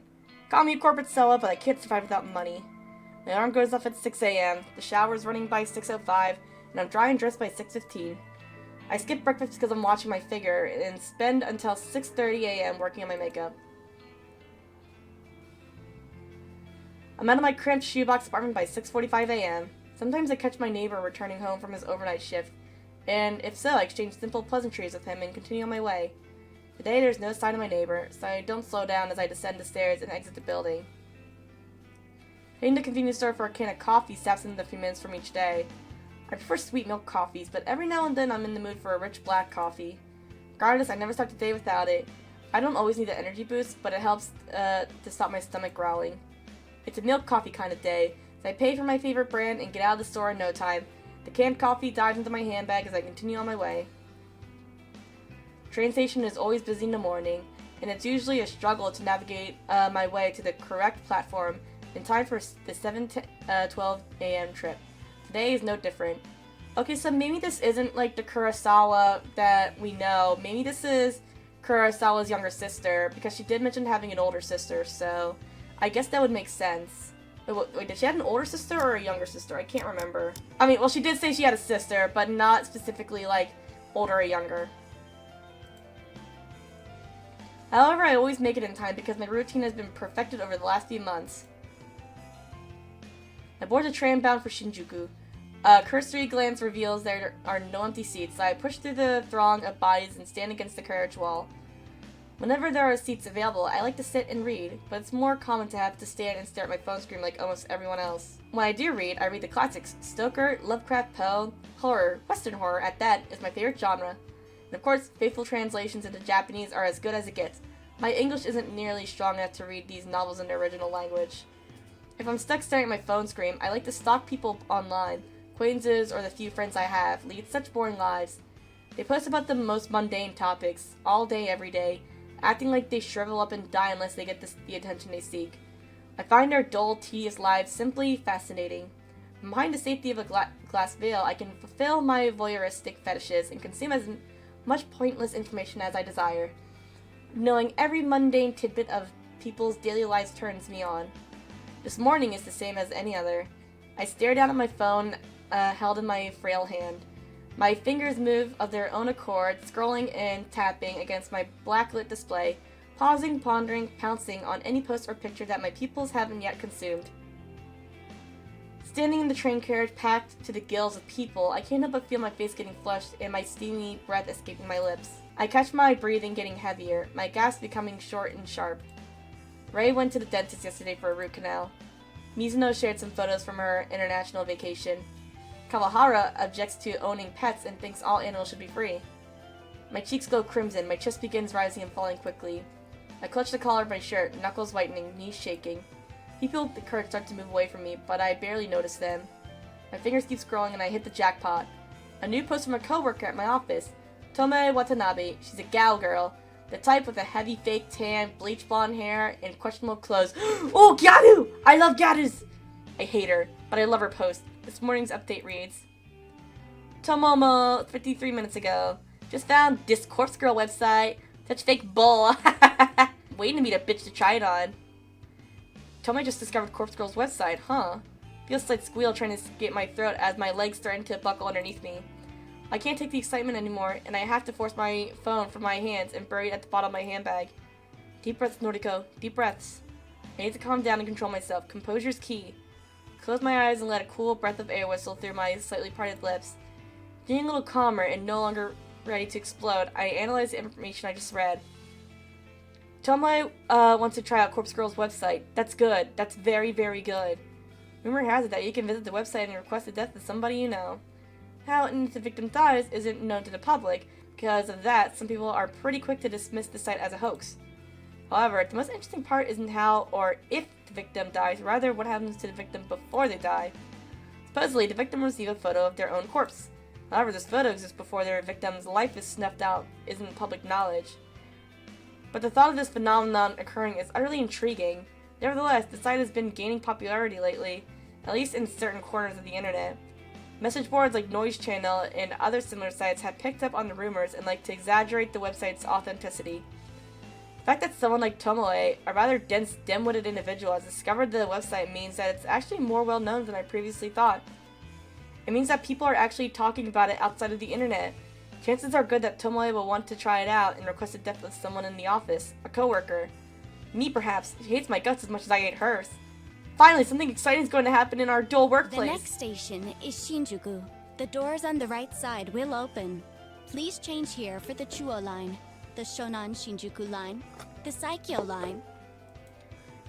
Call me a corporate seller, but I can't survive without money. My alarm goes off at 6 a.m., the shower's running by 6:05, and I'm dry and dressed by 6:15. I skip breakfast because I'm watching my figure, and spend until 6:30 a.m. working on my makeup. I'm out of my cramped shoebox apartment by 6:45 a.m. Sometimes I catch my neighbor returning home from his overnight shift, and if so, I exchange simple pleasantries with him and continue on my way. Today there's no sign of my neighbor, so I don't slow down as I descend the stairs and exit the building. Hitting the convenience store for a can of coffee saps in the few minutes from each day. I prefer sweet milk coffees, but every now and then I'm in the mood for a rich black coffee. Regardless, I never start the day without it. I don't always need an energy boost, but it helps to stop my stomach growling. It's a milk coffee kind of day, so I pay for my favorite brand and get out of the store in no time. The canned coffee dives into my handbag as I continue on my way. Train station is always busy in the morning, and it's usually a struggle to navigate my way to the correct platform in time for the 7:12 a.m. trip. Today is no different. Okay, so maybe this isn't like the Kurosawa that we know. Maybe this is Kurosawa's younger sister, because she did mention having an older sister, so I guess that would make sense. Wait, did she have an older sister or a younger sister? I can't remember. I mean, well, she did say she had a sister, but not specifically, like, older or younger. However, I always make it in time because my routine has been perfected over the last few months. I board the train bound for Shinjuku. A cursory glance reveals there are no empty seats, so I push through the throng of bodies and stand against the carriage wall. Whenever there are seats available, I like to sit and read, but it's more common to have to stand and stare at my phone screen like almost everyone else. When I do read, I read the classics. Stoker, Lovecraft, Poe, horror, Western horror at that is my favorite genre. And of course, faithful translations into Japanese are as good as it gets. My English isn't nearly strong enough to read these novels in their original language. If I'm stuck staring at my phone screen, I like to stalk people online. Acquaintances or the few friends I have lead such boring lives. They post about the most mundane topics, all day, every day, acting like they shrivel up and die unless they get the attention they seek. I find their dull, tedious lives simply fascinating. From behind the safety of a glass veil, I can fulfill my voyeuristic fetishes and consume as much pointless information as I desire. Knowing every mundane tidbit of people's daily lives turns me on. This morning is the same as any other. I stare down at my phone held in my frail hand. My fingers move of their own accord, scrolling and tapping against my blacklit display, pausing, pondering, pouncing on any post or picture that my pupils haven't yet consumed. Standing in the train carriage packed to the gills with people, I can't help but feel my face getting flushed and my steamy breath escaping my lips. I catch my breathing getting heavier, my gasp becoming short and sharp. Ray went to the dentist yesterday for a root canal. Mizuno shared some photos from her international vacation. Kawahara objects to owning pets and thinks all animals should be free. My cheeks go crimson, my chest begins rising and falling quickly. I clutch the collar of my shirt, knuckles whitening, knees shaking. People with the courage start to move away from me, but I barely notice them. My fingers keep scrolling and I hit the jackpot. A new post from a coworker at my office. Tome Watanabe, she's a gal girl. The type with a heavy fake tan, bleach blonde hair, and questionable clothes. Oh, Gyaru! I love Gyarus! I hate her, but I love her post. This morning's update reads, Tomomo, 53 minutes ago. Just found this Corpse Girl website. Such fake bull. Waiting to meet a bitch to try it on. Tome just discovered Corpse Girl's website, huh? Feels like squeal trying to escape my throat as my legs threaten to buckle underneath me. I can't take the excitement anymore, and I have to force my phone from my hands and bury it at the bottom of my handbag. Deep breaths, Noriko. Deep breaths. I need to calm down and control myself. Composure's key. Close my eyes and let a cool breath of air whistle through my slightly parted lips. Getting a little calmer and no longer ready to explode, I analyze the information I just read. Tomoe wants to try out Corpse Girl's website. That's good. That's very, very good. Rumor has it that you can visit the website and request the death of somebody you know. How an innocent victim dies isn't known to the public. Because of that, some people are pretty quick to dismiss the site as a hoax. However, the most interesting part isn't how or if the victim dies, rather what happens to the victim before they die. Supposedly, the victim receives a photo of their own corpse. However, this photo exists before their victim's life is snuffed out, isn't public knowledge. But the thought of this phenomenon occurring is utterly intriguing. Nevertheless, the site has been gaining popularity lately, at least in certain corners of the internet. Message boards like Noise Channel and other similar sites have picked up on the rumors and like to exaggerate the website's authenticity. The fact that someone like Tomoe, a rather dense, dim-witted individual, has discovered the website means that it's actually more well-known than I previously thought. It means that people are actually talking about it outside of the internet. Chances are good that Tomoe will want to try it out and request the death of someone in the office, a coworker. Me, perhaps. She hates my guts as much as I hate hers. Finally, something exciting is going to happen in our dual workplace. The next station is Shinjuku. The doors on the right side will open. Please change here for the Chuo line, the Shonan Shinjuku line, the Saikyo line.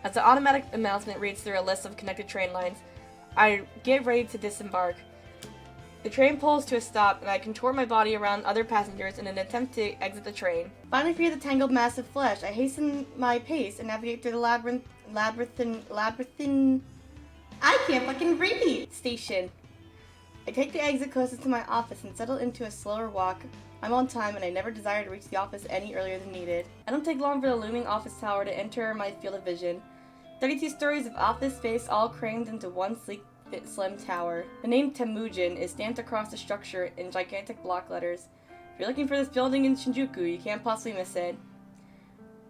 As the automatic announcement reads through a list of connected train lines, I get ready to disembark. The train pulls to a stop, and I contort my body around other passengers in an attempt to exit the train. Finally free of the tangled mass of flesh, I hasten my pace and navigate through the labyrinthine... I can't fucking read! Station. I take the exit closest to my office and settle into a slower walk. I'm on time, and I never desire to reach the office any earlier than needed. I don't take long for the looming office tower to enter my field of vision. 32 stories of office space all crammed into one sleek, slim tower. The name Temujin is stamped across the structure in gigantic block letters. If you're looking for this building in Shinjuku, you can't possibly miss it.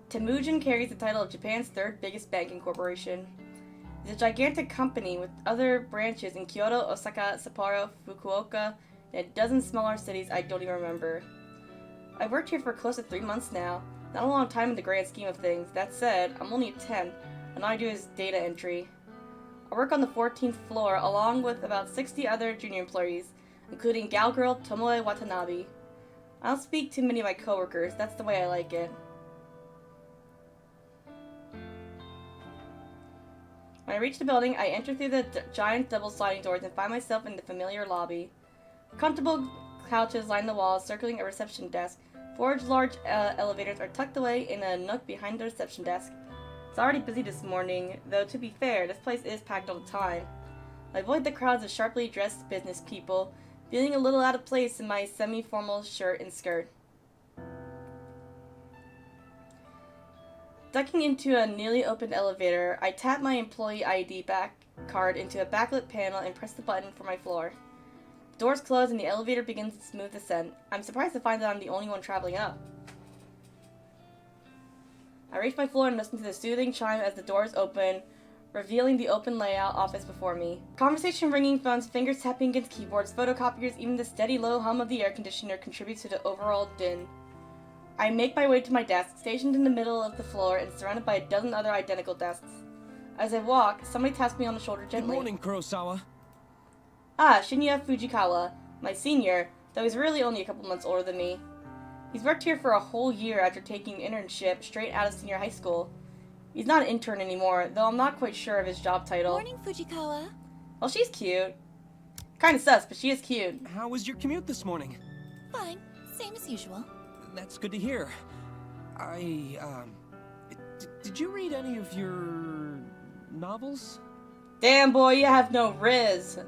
Temujin carries the title of Japan's third biggest banking corporation. It's a gigantic company with other branches in Kyoto, Osaka, Sapporo, Fukuoka, and a dozen smaller cities I don't even remember. I've worked here for close to 3 months now. Not a long time in the grand scheme of things. That said, I'm only a temp, and all I do is data entry. I work on the 14th floor along with about 60 other junior employees, including gal girl Tomoe Watanabe. I don't speak to many of my coworkers, that's the way I like it. When I reach the building, I enter through the giant double sliding doors and find myself in the familiar lobby. Comfortable couches line the walls, circling a reception desk. 4 large elevators are tucked away in a nook behind the reception desk. It's already busy this morning, though to be fair, this place is packed all the time. I avoid the crowds of sharply dressed business people, feeling a little out of place in my semi-formal shirt and skirt. Ducking into a newly opened elevator, I tap my employee ID card into a backlit panel and press the button for my floor. The doors close and the elevator begins its smooth descent. I'm surprised to find that I'm the only one traveling up. I reach my floor and listen to the soothing chime as the doors open, revealing the open layout office before me. Conversation ringing phones, fingers tapping against keyboards, photocopiers, even the steady low hum of the air conditioner contributes to the overall din. I make my way to my desk, stationed in the middle of the floor and surrounded by a dozen other identical desks. As I walk, somebody taps me on the shoulder gently. Good morning, Kurosawa. Ah, Shinya Fujikawa, my senior, though he's really only a couple months older than me. He's worked here for a whole year after taking an internship straight out of senior high school. He's not an intern anymore, though I'm not quite sure of his job title. Morning, Fujikawa. Well, she's cute. Kinda sus, but she is cute. How was your commute this morning? Fine. Same as usual. That's good to hear. Did you read any of your novels? Damn, boy, you have no riz.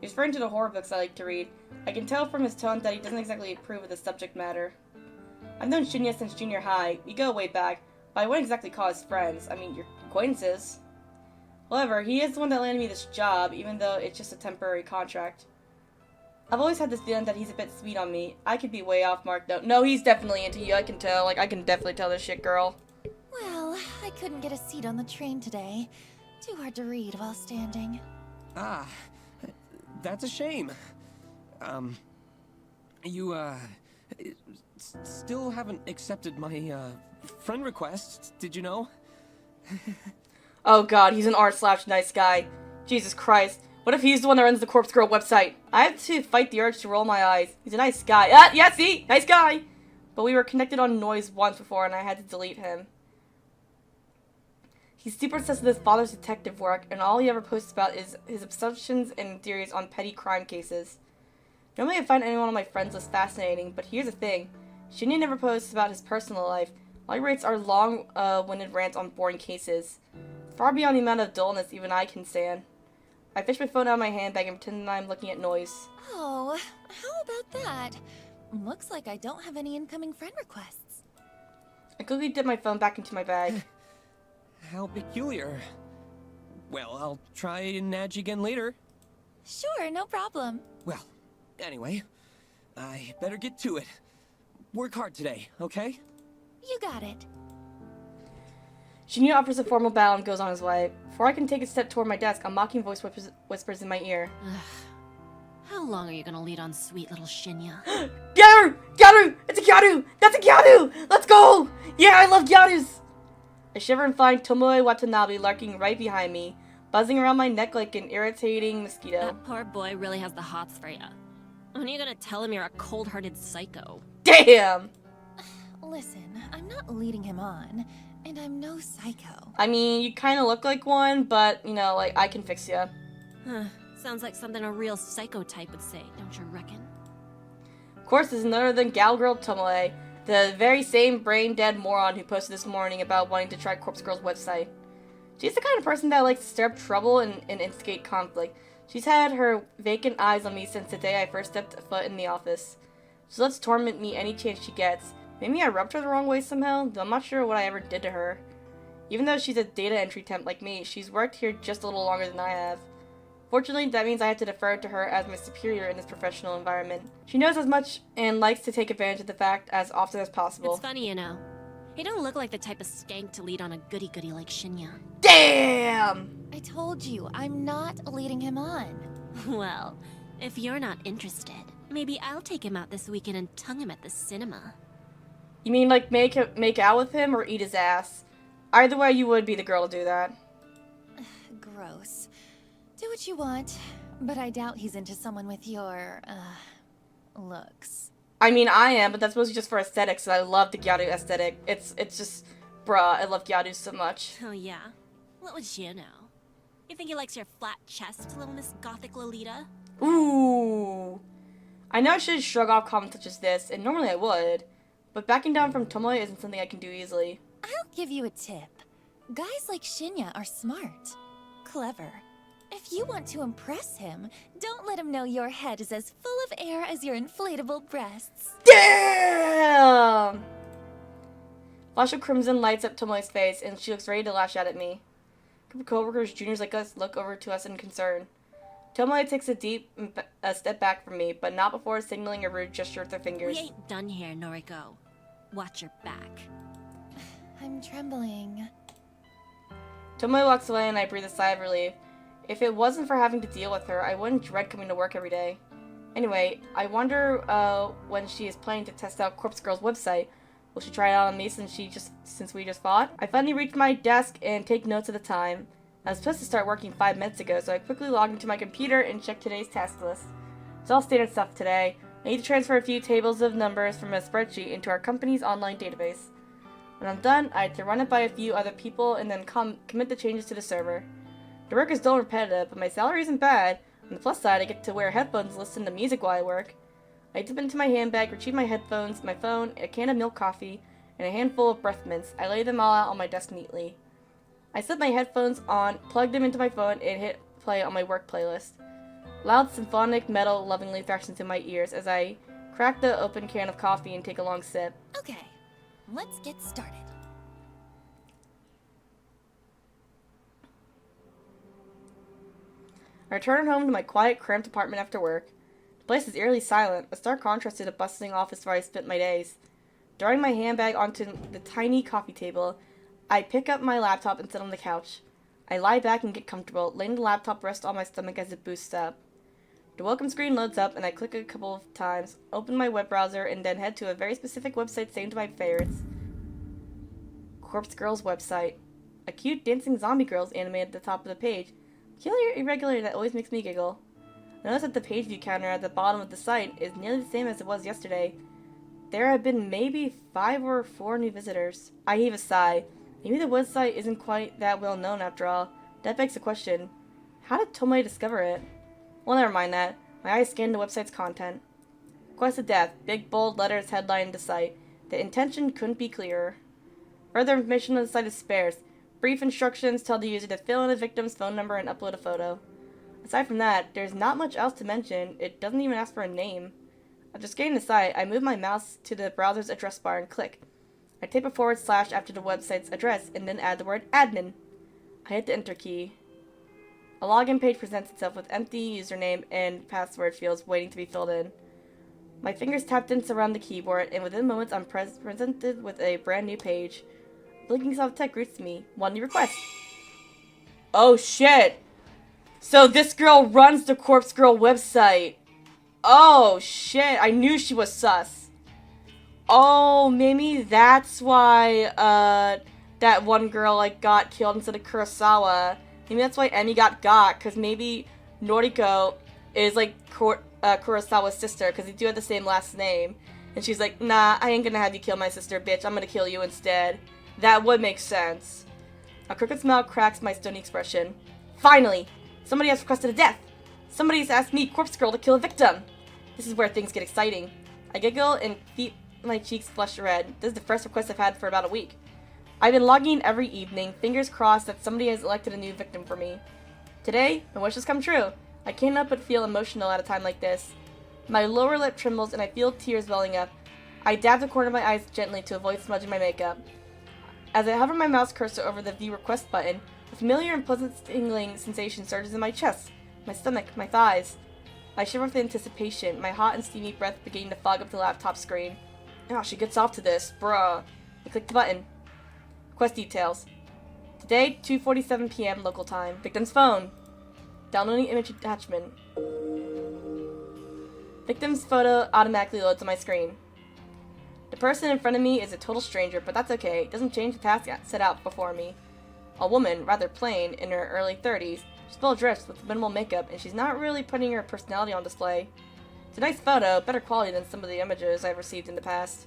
He's referring to the horror books I like to read. I can tell from his tone that he doesn't exactly approve of the subject matter. I've known Shinya since junior high. We go way back, but I wouldn't exactly call us friends. I mean, you're acquaintances. However, he is the one that landed me this job, even though it's just a temporary contract. I've always had this feeling that he's a bit sweet on me. I could be way off mark though. No, he's definitely into you, I can tell. Like, I can definitely tell this shit, girl. Well, I couldn't get a seat on the train today. Too hard to read while standing. Ah, that's a shame. You, still haven't accepted my, friend request, did you know? Oh god, he's an r/nice guy. Jesus Christ. What if he's the one that runs the Corpse Girl website? I have to fight the urge to roll my eyes. He's a nice guy. Yeah, see? Nice guy! But we were connected on Noise once before and I had to delete him. He's super obsessed with his father's detective work, and all he ever posts about is his assumptions and theories on petty crime cases. Normally I find anyone on my friends list fascinating, but here's the thing. Shinya never posts about his personal life. All he writes are long-winded rants on boring cases. Far beyond the amount of dullness even I can stand. I fish my phone out of my handbag and pretend that I'm looking at Noise. Oh, how about that? Looks like I don't have any incoming friend requests. I quickly dip my phone back into my bag. How peculiar. Well, I'll try and nudge again later. Sure, no problem. Well, anyway, I better get to it. Work hard today, okay? You got it. Shinya offers a formal bow and goes on his way. Before I can take a step toward my desk, a mocking voice whispers in my ear. How long are you gonna lead on sweet little Shinya? Gyaru! Gyaru! It's a Gyaru! That's a Gyaru! Let's go! Yeah, I love Gyarus! I shiver and find Tomoe Watanabe lurking right behind me, buzzing around my neck like an irritating mosquito. That poor boy really has the hots for ya. When are you gonna tell him you're a cold-hearted psycho? Damn! Listen, I'm not leading him on, and I'm no psycho. I mean, you kind of look like one, but, you know, like, I can fix ya. Huh. Sounds like something a real psycho type would say, don't you reckon? Of course, there's none other than Gal Girl Tomoe, the very same brain-dead moron who posted this morning about wanting to try Corpse Girl's website. She's the kind of person that likes to stir up trouble and instigate conflict. She's had her vacant eyes on me since the day I first stepped foot in the office. She lets torment me any chance she gets. Maybe I rubbed her the wrong way somehow, though I'm not sure what I ever did to her. Even though she's a data entry temp like me, she's worked here just a little longer than I have. Fortunately, that means I have to defer to her as my superior in this professional environment. She knows as much and likes to take advantage of the fact as often as possible. It's funny, you know. He don't look like the type of skank to lead on a goody-goody like Shinya. Damn! I told you, I'm not leading him on. Well, if you're not interested, maybe I'll take him out this weekend and tongue him at the cinema. You mean like make out with him or eat his ass? Either way, you would be the girl to do that. Gross. Do what you want, but I doubt he's into someone with your, looks. I mean, I am, but that's mostly just for aesthetics, and I love the Gyaru aesthetic. It's just, bruh, I love Gyaru so much. Oh yeah? What would you know? You think he likes your flat chest, little Miss Gothic Lolita? Ooh. I know I should shrug off comments such as this, and normally I would, but backing down from Tomoe isn't something I can do easily. I'll give you a tip. Guys like Shinya are smart, clever. If you want to impress him, don't let him know your head is as full of air as your inflatable breasts. Damn! Flash of crimson lights up Tomoe's face, and she looks ready to lash out at me. A group of coworkers, juniors like us, look over to us in concern. Tomoe takes a step back from me, but not before signaling a rude gesture with her fingers. We ain't done here, Noriko. Watch your back. I'm trembling. Tomoe walks away and I breathe a sigh of relief. If it wasn't for having to deal with her, I wouldn't dread coming to work every day. Anyway, I wonder when she is planning to test out Corpse Girl's website. Will she try it out on me since we just fought? I finally reach my desk and take notes of the time. I was supposed to start working 5 minutes ago, so I quickly log into my computer and check today's task list. It's all standard stuff today. I need to transfer a few tables of numbers from a spreadsheet into our company's online database. When I'm done, I have to run it by a few other people and then commit the changes to the server. The work is dull and repetitive, but my salary isn't bad. On the plus side, I get to wear headphones and listen to music while I work. I dip into my handbag, retrieve my headphones, my phone, a can of milk coffee, and a handful of breath mints. I lay them all out on my desk neatly. I slip my headphones on, plug them into my phone, and hit play on my work playlist. Loud symphonic metal lovingly thrashes into my ears as I crack the open can of coffee and take a long sip. Okay, let's get started. I return home to my quiet, cramped apartment after work. The place is eerily silent, a stark contrast to the bustling office where I spent my days. Throwing my handbag onto the tiny coffee table, I pick up my laptop and sit on the couch. I lie back and get comfortable, letting the laptop rest on my stomach as it boosts up. The welcome screen loads up and I click a couple of times, open my web browser, and then head to a very specific website saved to my favorites. Corpse Girl's website. A cute dancing zombie girl is animated at the top of the page. Peculiar irregular that always makes me giggle. Notice that the page view counter at the bottom of the site is nearly the same as it was yesterday. There have been maybe 5 or 4 new visitors. I heave a sigh. Maybe the website isn't quite that well known after all. That begs the question, how did Tomoe discover it? Well, never mind that. My eyes scanned the website's content. Quest of Death, big bold letters headline the site. The intention couldn't be clearer. Further information on the site is sparse. Brief instructions tell the user to fill in a victim's phone number and upload a photo. Aside from that, there's not much else to mention. It doesn't even ask for a name. After scanning the site, I move my mouse to the browser's address bar and click. I type a / after the website's address and then add the word admin. I hit the enter key. A login page presents itself with empty username and password fields waiting to be filled in. My fingers tap dance around the keyboard, and within moments I'm presented with a brand new page. Blinking soft tech greets me. 1 new request. Oh shit! So this girl runs the Corpse Girl website. Oh shit, I knew she was sus. Oh, maybe that's why that one girl like got killed instead of Kurosawa. Maybe that's why Emi got, because maybe Noriko is like Kurosawa's sister, because they do have the same last name. And she's like, nah, I ain't gonna have you kill my sister, bitch. I'm gonna kill you instead. That would make sense. A crooked smile cracks my stony expression. Finally! Somebody has requested a death! Somebody has asked me, Corpse Girl, to kill a victim! This is where things get exciting. I giggle and my cheeks flush red. This is the first request I've had for about a week. I've been logging in every evening, fingers crossed that somebody has elected a new victim for me. Today, my wish has come true. I can't help but feel emotional at a time like this. My lower lip trembles and I feel tears welling up. I dab the corner of my eyes gently to avoid smudging my makeup. As I hover my mouse cursor over the view request button, a familiar and pleasant tingling sensation surges in my chest, my stomach, my thighs. I shiver with anticipation, my hot and steamy breath beginning to fog up the laptop screen. Oh, she gets off to this, bruh. I click the button. Quest details. Today, 2:47 p.m. local time. Victim's phone. Downloading image attachment. Victim's photo automatically loads on my screen. The person in front of me is a total stranger, but that's okay. It doesn't change the task set out before me. A woman, rather plain, in her early 30s. She's well dressed with minimal makeup, and she's not really putting her personality on display. It's a nice photo, better quality than some of the images I've received in the past.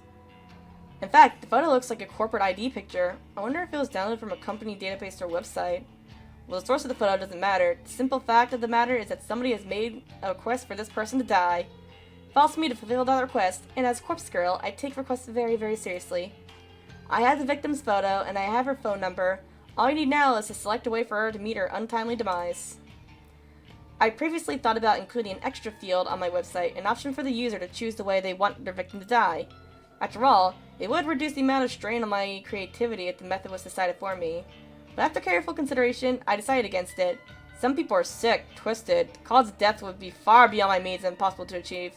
In fact, the photo looks like a corporate ID picture. I wonder if it was downloaded from a company database or website. Well, the source of the photo doesn't matter. The simple fact of the matter is that somebody has made a request for this person to die. It falls to me to fulfill that request, and as Corpse Girl, I take requests very, very seriously. I have the victim's photo, and I have her phone number. All I need now is to select a way for her to meet her untimely demise. I previously thought about including an extra field on my website, an option for the user to choose the way they want their victim to die. After all, it would reduce the amount of strain on my creativity if the method was decided for me. But after careful consideration, I decided against it. Some people are sick, twisted. The cause of death would be far beyond my means and impossible to achieve.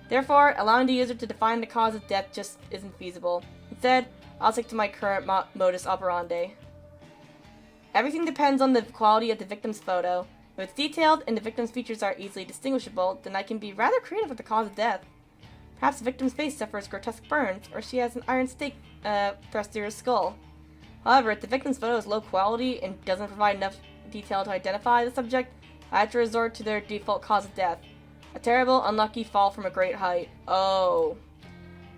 Therefore, allowing the user to define the cause of death just isn't feasible. Instead, I'll stick to my current modus operandi. Everything depends on the quality of the victim's photo. If it's detailed and the victim's features are easily distinguishable, then I can be rather creative with the cause of death. Perhaps the victim's face suffers grotesque burns, or she has an iron stake thrust through her skull. However, if the victim's photo is low quality and doesn't provide enough detail to identify the subject, I have to resort to their default cause of death. A terrible, unlucky fall from a great height. Oh.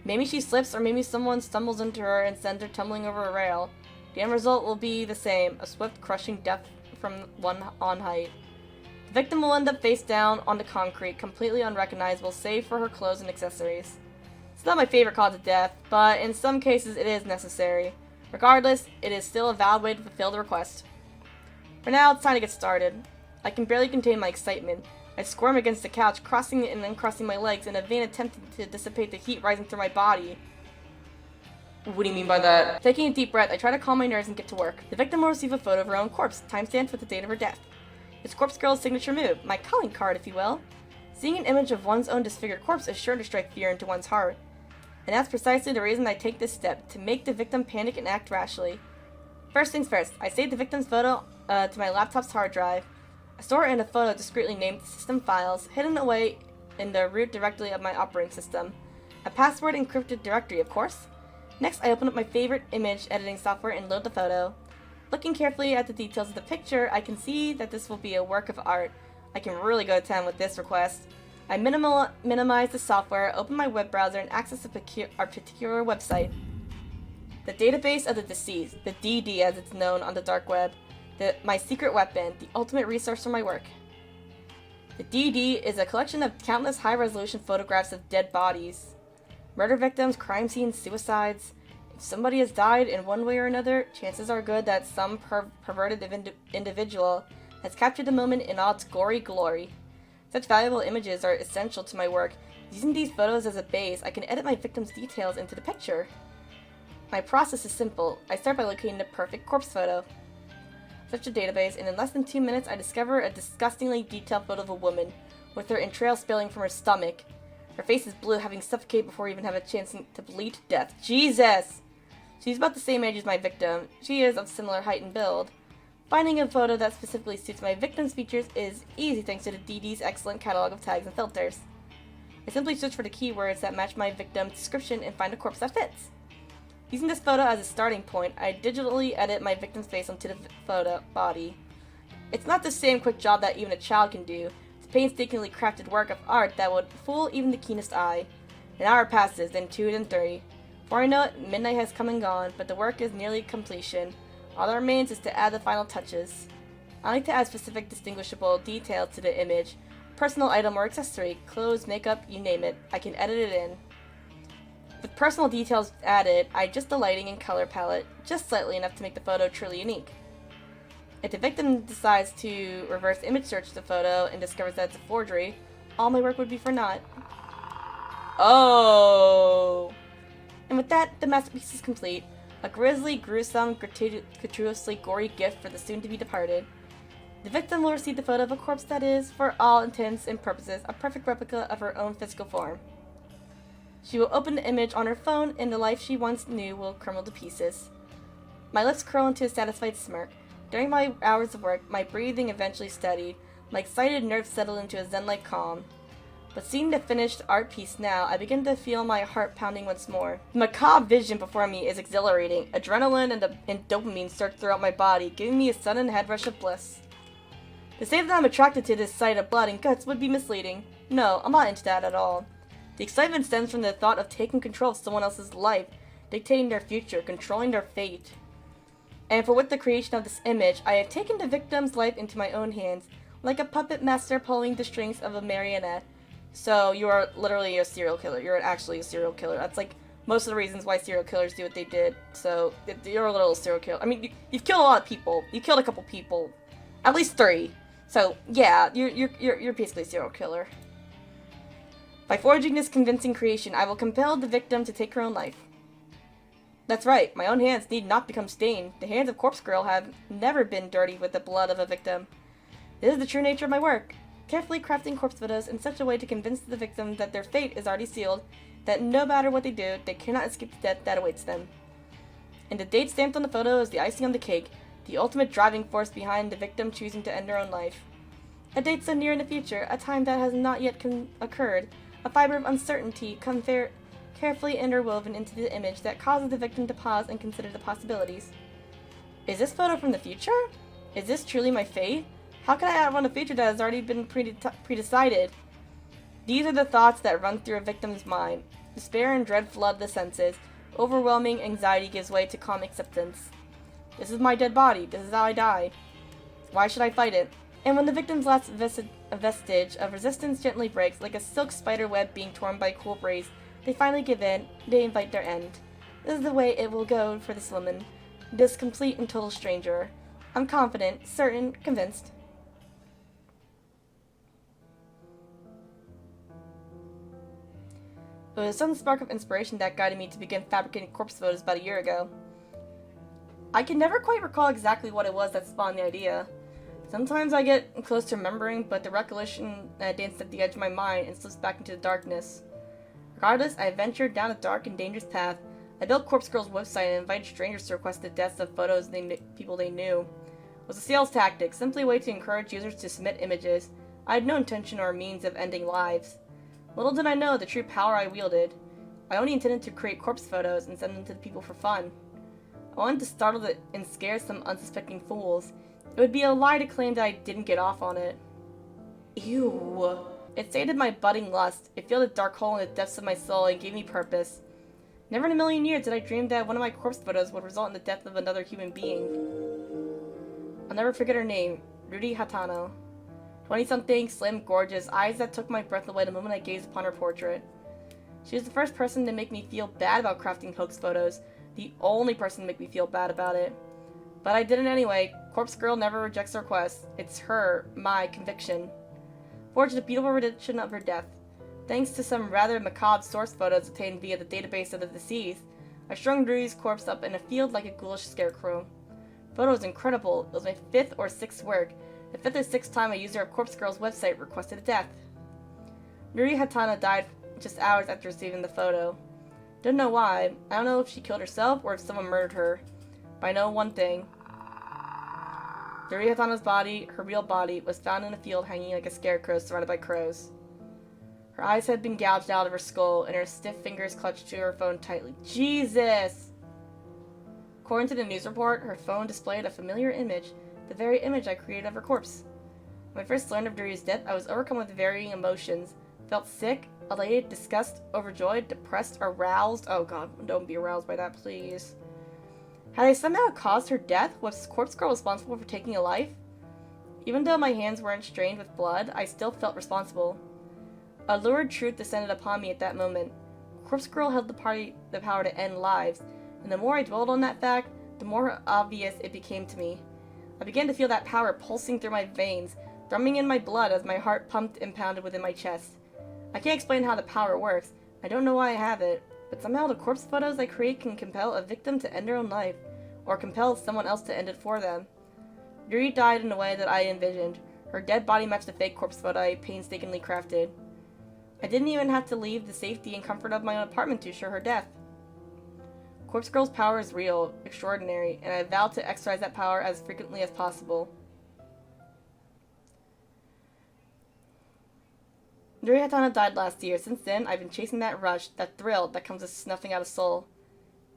Maybe she slips, or maybe someone stumbles into her and sends her tumbling over a rail. The end result will be the same, a swift, crushing death from one on height. The victim will end up face down on the concrete, completely unrecognizable save for her clothes and accessories. It's not my favorite cause of death, but in some cases it is necessary. Regardless, it is still a valid way to fulfill the request. For now, it's time to get started. I can barely contain my excitement. I squirm against the couch, crossing it and uncrossing my legs in a vain attempt to dissipate the heat rising through my body. What do you mean by that? Taking a deep breath, I try to calm my nerves and get to work. The victim will receive a photo of her own corpse, timestamped with the date of her death. It's Corpse Girl's signature move, my calling card, if you will. Seeing an image of one's own disfigured corpse is sure to strike fear into one's heart. And that's precisely the reason I take this step, to make the victim panic and act rashly. First things first, I save the victim's photo to my laptop's hard drive. I store it in a photo discreetly named System Files, hidden away in the root directory of my operating system. A password encrypted directory, of course. Next, I open up my favorite image editing software and load the photo. Looking carefully at the details of the picture, I can see that this will be a work of art. I can really go to town with this request. I minimize the software, open my web browser, and access our particular website. The database of the deceased, the DD as it's known on the dark web. My secret weapon, the ultimate resource for my work. The DD is a collection of countless high-resolution photographs of dead bodies. Murder victims, crime scenes, suicides. If somebody has died in one way or another, chances are good that some perverted individual has captured the moment in all its gory glory. Such valuable images are essential to my work. Using these photos as a base, I can edit my victim's details into the picture. My process is simple. I start by locating the perfect corpse photo. Such a database, and in less than 2 minutes, I discover a disgustingly detailed photo of a woman, with her entrails spilling from her stomach. Her face is blue, having suffocated before even having a chance to bleed to death. Jesus! She's about the same age as my victim. She is of similar height and build. Finding a photo that specifically suits my victim's features is easy thanks to the DD's excellent catalog of tags and filters. I simply search for the keywords that match my victim's description and find a corpse that fits. Using this photo as a starting point, I digitally edit my victim's face onto the photo body. It's not the same quick job that even a child can do. It's painstakingly crafted work of art that would fool even the keenest eye. An hour passes, then 2, then 3. Before I know it, midnight has come and gone, but the work is nearly completion. All that remains is to add the final touches. I like to add specific distinguishable details to the image. Personal item or accessory, clothes, makeup, you name it. I can edit it in. With personal details added, I adjust the lighting and color palette just slightly enough to make the photo truly unique. If the victim decides to reverse image search the photo and discovers that it's a forgery, all my work would be for naught. Oh! And with that, the masterpiece is complete. A grisly, gruesome, gratuitously gory gift for the soon-to-be departed. The victim will receive the photo of a corpse that is, for all intents and purposes, a perfect replica of her own physical form. She will open the image on her phone, and the life she once knew will crumble to pieces. My lips curl into a satisfied smirk. During my hours of work, my breathing eventually steadied. My excited nerves settled into a zen-like calm. But seeing the finished art piece now, I begin to feel my heart pounding once more. The macabre vision before me is exhilarating. Adrenaline and dopamine surge throughout my body, giving me a sudden head rush of bliss. To say that I'm attracted to this sight of blood and guts would be misleading. No, I'm not into that at all. The excitement stems from the thought of taking control of someone else's life, dictating their future, controlling their fate. And for with the creation of this image, I have taken the victim's life into my own hands, like a puppet master pulling the strings of a marionette. So you are literally a serial killer. You're actually a serial killer. That's like most of the reasons why serial killers do what they did. So you're a little serial killer. I mean, you've killed a lot of people. You killed a couple people, at least 3. So yeah, you're basically a serial killer. By forging this convincing creation, I will compel the victim to take her own life. That's right, my own hands need not become stained. The hands of Corpse Girl have never been dirty with the blood of a victim. This is the true nature of my work. Carefully crafting corpse photos in such a way to convince the victim that their fate is already sealed, that no matter what they do, they cannot escape the death that awaits them. And the date stamped on the photo is the icing on the cake, the ultimate driving force behind the victim choosing to end her own life. A date so near in the future, a time that has not yet occurred, a fiber of uncertainty carefully interwoven into the image that causes the victim to pause and consider the possibilities. Is this photo from the future? Is this truly my fate? How can I outrun a future that has already been pre-decided? These are the thoughts that run through a victim's mind. Despair and dread flood the senses. Overwhelming anxiety gives way to calm acceptance. This is my dead body. This is how I die. Why should I fight it? And when the victim's last vestige of resistance gently breaks, like a silk spider web being torn by a cool breeze, they finally give in. They invite their end. This is the way it will go for this woman. This complete and total stranger. I'm confident, certain, convinced. It was a sudden spark of inspiration that guided me to begin fabricating corpse photos about a year ago. I can never quite recall exactly what it was that spawned the idea. Sometimes I get close to remembering, but the recollection danced at the edge of my mind and slips back into the darkness. Regardless, I ventured down a dark and dangerous path. I built Corpse Girl's website and invited strangers to request the deaths of photos people they knew. was a sales tactic, simply a way to encourage users to submit images. I had no intention or means of ending lives. Little did I know the true power I wielded. I only intended to create corpse photos and send them to the people for fun. I wanted to startle and scare some unsuspecting fools. It would be a lie to claim that I didn't get off on it. Ew. It sated my budding lust. It filled a dark hole in the depths of my soul and gave me purpose. Never in a million years did I dream that one of my corpse photos would result in the death of another human being. I'll never forget her name, Ruri Hatano. 20-something, slim, gorgeous, eyes that took my breath away the moment I gazed upon her portrait. She was the first person to make me feel bad about crafting hoax photos, the only person to make me feel bad about it. But I did it anyway. Corpse Girl never rejects a request. It's her, my conviction. Forged a beautiful rendition of her death. Thanks to some rather macabre source photos obtained via the database of the deceased, I strung Ruri's corpse up in a field like a ghoulish scarecrow. The photo was incredible. It was my 5th or 6th work. The 5th or 6th time a user of Corpse Girl's website requested a death. Ruri Hatana died just hours after receiving the photo. Don't know why. I don't know if she killed herself or if someone murdered her. But I know one thing. Ruri Hatana's body, her real body, was found in a field hanging like a scarecrow surrounded by crows. Her eyes had been gouged out of her skull, and her stiff fingers clutched to her phone tightly. Jesus! According to the news report, her phone displayed a familiar image, the very image I created of her corpse. When I first learned of Ruri's death, I was overcome with varying emotions. Felt sick, elated, disgust, overjoyed, depressed, aroused. Oh god, don't be aroused by that, please. Had I somehow caused her death? Was Corpse Girl responsible for taking a life? Even though my hands weren't stained with blood, I still felt responsible. A lurid truth descended upon me at that moment. Corpse Girl held the power to end lives, and the more I dwelled on that fact, the more obvious it became to me. I began to feel that power pulsing through my veins, drumming in my blood as my heart pumped and pounded within my chest. I can't explain how the power works. I don't know why I have it, but somehow the corpse photos I create can compel a victim to end their own life, or compel someone else to end it for them. Ruri died in a way that I envisioned. Her dead body matched the fake corpse photo I painstakingly crafted. I didn't even have to leave the safety and comfort of my own apartment to ensure her death. Corpse Girl's power is real, extraordinary, and I vow to exercise that power as frequently as possible. Ruri Hatana died last year. Since then, I've been chasing that rush, that thrill that comes with snuffing out a soul.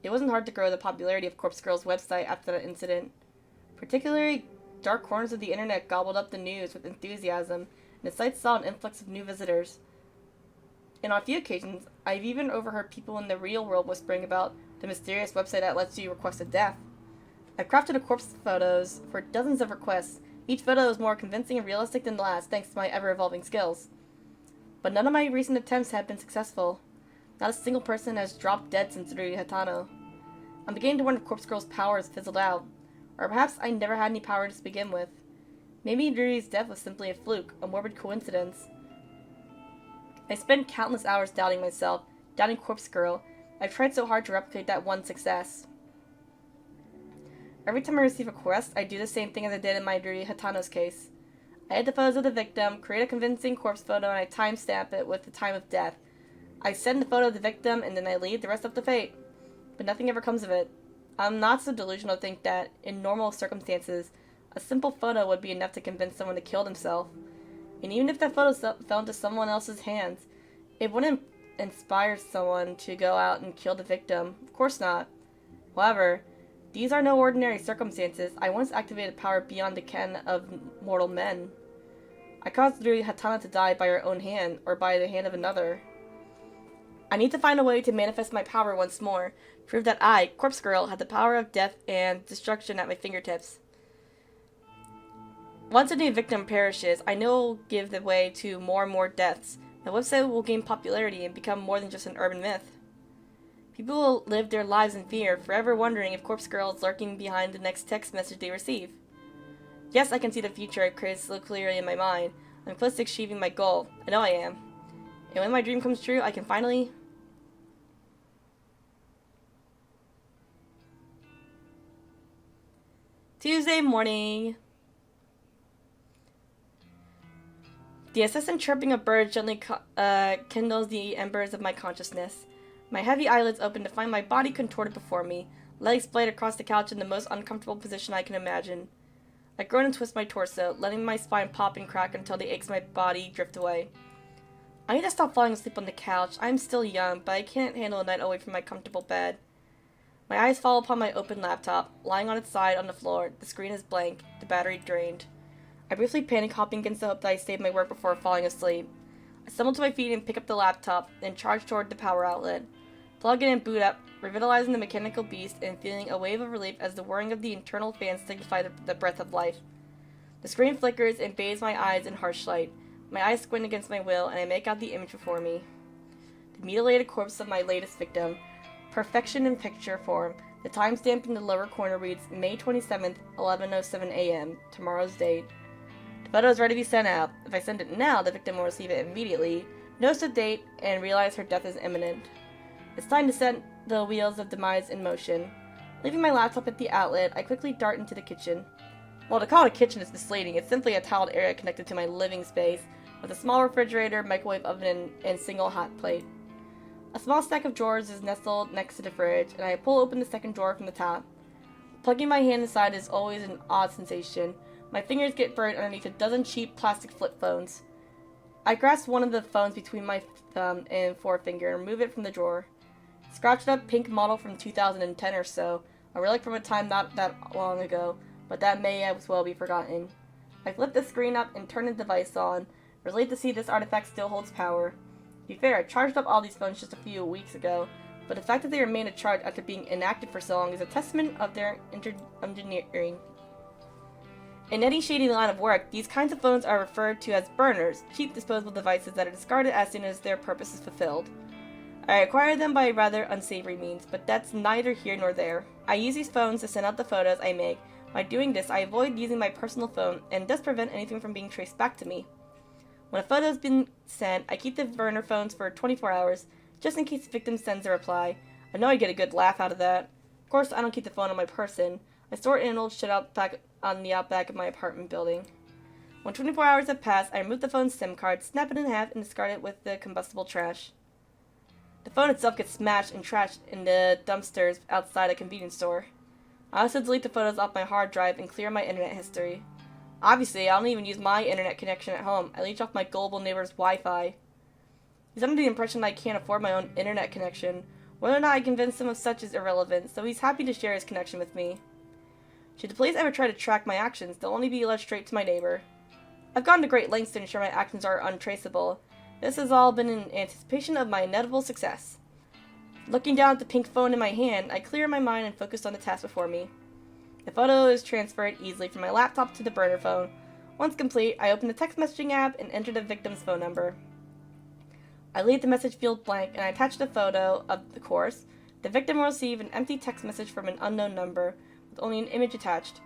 It wasn't hard to grow the popularity of Corpse Girl's website after that incident. Particularly, dark corners of the internet gobbled up the news with enthusiasm, and the site saw an influx of new visitors. And on a few occasions, I've even overheard people in the real world whispering about the mysterious website that lets you request a death. I've crafted a corpse photos for dozens of requests. Each photo is more convincing and realistic than the last, thanks to my ever-evolving skills. But none of my recent attempts have been successful. Not a single person has dropped dead since Ruri Hatano. I'm beginning to wonder if Corpse Girl's power has fizzled out. Or perhaps I never had any power to begin with. Maybe Ruri's death was simply a fluke, a morbid coincidence. I spent countless hours doubting myself, doubting Corpse Girl. I've tried so hard to replicate that one success. Every time I receive a request, I do the same thing as I did in my Ruri Hatano's case. I edit the photos of the victim, create a convincing corpse photo, and I timestamp it with the time of death. I send the photo of the victim, and then I leave the rest up to fate. But nothing ever comes of it. I'm not so delusional to think that, in normal circumstances, a simple photo would be enough to convince someone to kill themselves. And even if that photo fell into someone else's hands, it wouldn't inspire someone to go out and kill the victim. Of course not. However, these are no ordinary circumstances. I once activated power beyond the ken of mortal men. I caused Ruri Hatana to die by her own hand, or by the hand of another. I need to find a way to manifest my power once more, prove that I, Corpse Girl, had the power of death and destruction at my fingertips. Once a new victim perishes, I know it will give the way to more and more deaths. My website will gain popularity and become more than just an urban myth. People will live their lives in fear, forever wondering if Corpse Girl is lurking behind the next text message they receive. Yes, I can see the future I created so clearly in my mind. I'm close to achieving my goal. I know I am. And when my dream comes true, I can finally... Tuesday morning. The incessant chirping of birds gently kindles the embers of my consciousness. My heavy eyelids open to find my body contorted before me, legs splayed across the couch in the most uncomfortable position I can imagine. I groan and twist my torso, letting my spine pop and crack until the aches in my body drift away. I need to stop falling asleep on the couch. I'm still young, but I can't handle a night away from my comfortable bed. My eyes fall upon my open laptop, lying on its side on the floor. The screen is blank, the battery drained. I briefly panic, hopping against the hope that I saved my work before falling asleep. I stumble to my feet and pick up the laptop, then charge toward the power outlet. Plug in and boot up, revitalizing the mechanical beast and feeling a wave of relief as the whirring of the internal fans signify the breath of life. The screen flickers and bathes my eyes in harsh light. My eyes squint against my will, and I make out the image before me. The mutilated corpse of my latest victim. Perfection in picture form. The timestamp in the lower corner reads May 27th, 11:07 a.m., tomorrow's date. The photo is ready to be sent out. If I send it now, the victim will receive it immediately, notice the date, and realize her death is imminent. It's time to set the wheels of demise in motion. Leaving my laptop at the outlet, I quickly dart into the kitchen. Well, to call it a kitchen is misleading. It's simply a tiled area connected to my living space, with a small refrigerator, microwave oven, and single hot plate. A small stack of drawers is nestled next to the fridge, and I pull open the second drawer from the top. Plugging my hand inside is always an odd sensation. My fingers get burned underneath a dozen cheap plastic flip phones. I grasp one of the phones between my thumb and forefinger and remove it from the drawer. Scratched up pink model from 2010 or so, a relic from a time not that long ago, but that may as well be forgotten. I flip the screen up and turn the device on, relieved to see this artifact still holds power. To be fair, I charged up all these phones just a few weeks ago, but the fact that they remain a charge after being inactive for so long is a testament of their engineering. In any shady line of work, these kinds of phones are referred to as burners, cheap disposable devices that are discarded as soon as their purpose is fulfilled. I acquired them by rather unsavory means, but that's neither here nor there. I use these phones to send out the photos I make. By doing this, I avoid using my personal phone and thus prevent anything from being traced back to me. When a photo has been sent, I keep the burner phones for 24 hours, just in case the victim sends a reply. I know I get a good laugh out of that. Of course, I don't keep the phone on my person. I store it in an old shit-out pack on the outback of my apartment building. When 24 hours have passed, I remove the phone's SIM card, snap it in half, and discard it with the combustible trash. The phone itself gets smashed and trashed in the dumpsters outside a convenience store. I also delete the photos off my hard drive and clear my internet history. Obviously, I don't even use my internet connection at home. I leech off my gullible neighbor's Wi-Fi. He's under the impression that I can't afford my own internet connection. Whether or not I convince him of such is irrelevant, so he's happy to share his connection with me. Should the police ever try to track my actions, they'll only be led straight to my neighbor. I've gone to great lengths to ensure my actions are untraceable. This has all been in anticipation of my inevitable success. Looking down at the pink phone in my hand, I clear my mind and focus on the task before me. The photo is transferred easily from my laptop to the burner phone. Once complete, I open the text messaging app and enter the victim's phone number. I leave the message field blank and I attach the photo of the course. The victim will receive an empty text message from an unknown number, with only an image attached.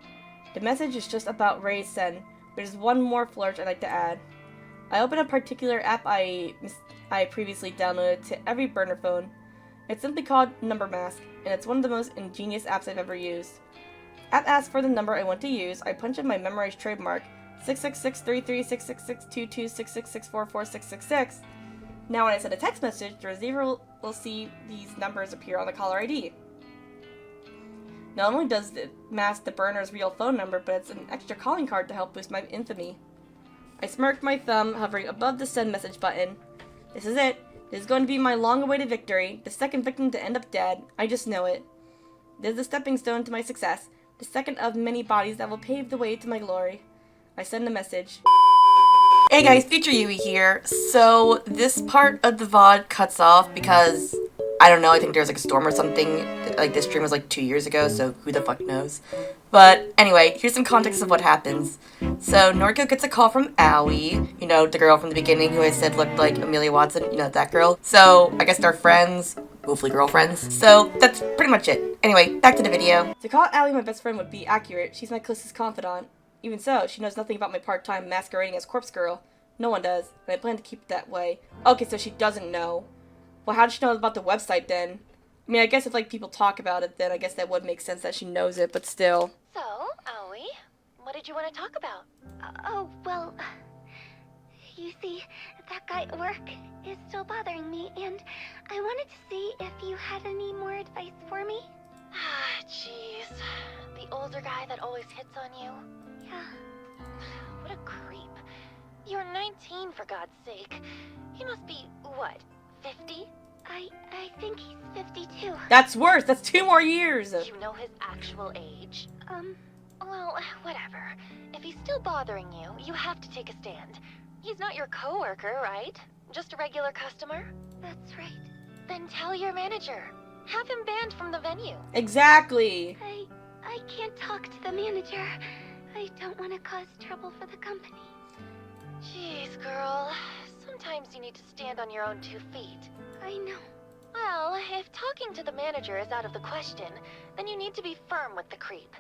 The message is just about ready to send, but there's one more flourish I'd like to add. I open a particular app I previously downloaded to every burner phone. It's simply called Number Mask, and it's one of the most ingenious apps I've ever used. App asks for the number I want to use. I punch in my memorized trademark, 666-33-666-22-666-644-666. Now when I send a text message, the receiver will see these numbers appear on the caller ID. Not only does it mask the burner's real phone number, but it's an extra calling card to help boost my infamy. I smirk my thumb, hovering above the send message button. This is it. This is going to be my long-awaited victory, the second victim to end up dead. I just know it. This is the stepping stone to my success, the second of many bodies that will pave the way to my glory. I send a message. Hey guys, Future Yui here. So, this part of the VOD cuts off because, I don't know, I think there's like a storm or something. Like, this stream was like 2 years ago, so who the fuck knows. But anyway, here's some context of what happens. So, Noriko gets a call from Aoi, you know, the girl from the beginning who I said looked like Amelia Watson, you know, that girl. So, I guess they're friends, hopefully girlfriends. So, that's pretty much it. Anyway, back to the video. To call Aoi my best friend would be accurate. She's my closest confidant. Even so, she knows nothing about my part-time masquerading as Corpse Girl. No one does, and I plan to keep it that way. Okay, so she doesn't know. Well, how does she know about the website then? I mean, I guess if like people talk about it, then I guess that would make sense that she knows it, but still. So, Aoi, what did you want to talk about? Oh, well, you see, that guy at work is still bothering me, and I wanted to see if you had any more advice for me. Ah, jeez. The older guy that always hits on you. Yeah. What a creep. You're 19, for God's sake. He must be, what, 50? I think he's 52. That's worse. That's 2 more years. You know his actual age? Well, whatever. If he's still bothering you, you have to take a stand. He's not your coworker, right? Just a regular customer? That's right. Then tell your manager. Have him banned from the venue. Exactly. I can't talk to the manager. I don't want to cause trouble for the company. Jeez, girl. Sometimes you need to stand on your own 2 feet. I know. Well, if talking to the manager is out of the question, then you need to be firm with the creep.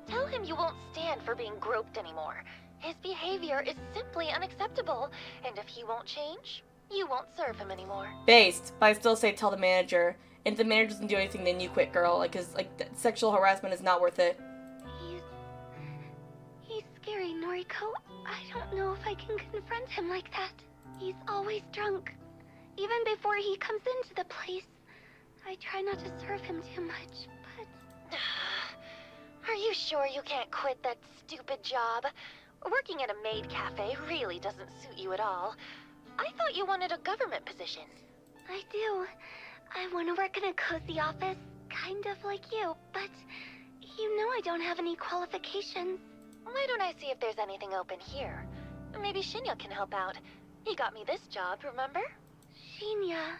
Tell him you won't stand for being groped anymore. His behavior is simply unacceptable, and if he won't change, you won't serve him anymore. Based, but I still say tell the manager. And if the manager doesn't do anything, then you quit, girl. Like, 'cause sexual harassment is not worth it. He's scary, Noriko. I don't know if I can confront him like that. He's always drunk. Even before he comes into the place. I try not to serve him too much, but... Are you sure you can't quit that stupid job? Working at a maid cafe really doesn't suit you at all. I thought you wanted a government position. I do. I want to work in a cozy office, kind of like you, but you know I don't have any qualifications. Why don't I see if there's anything open here? Maybe Shinya can help out. He got me this job, remember? Shinya.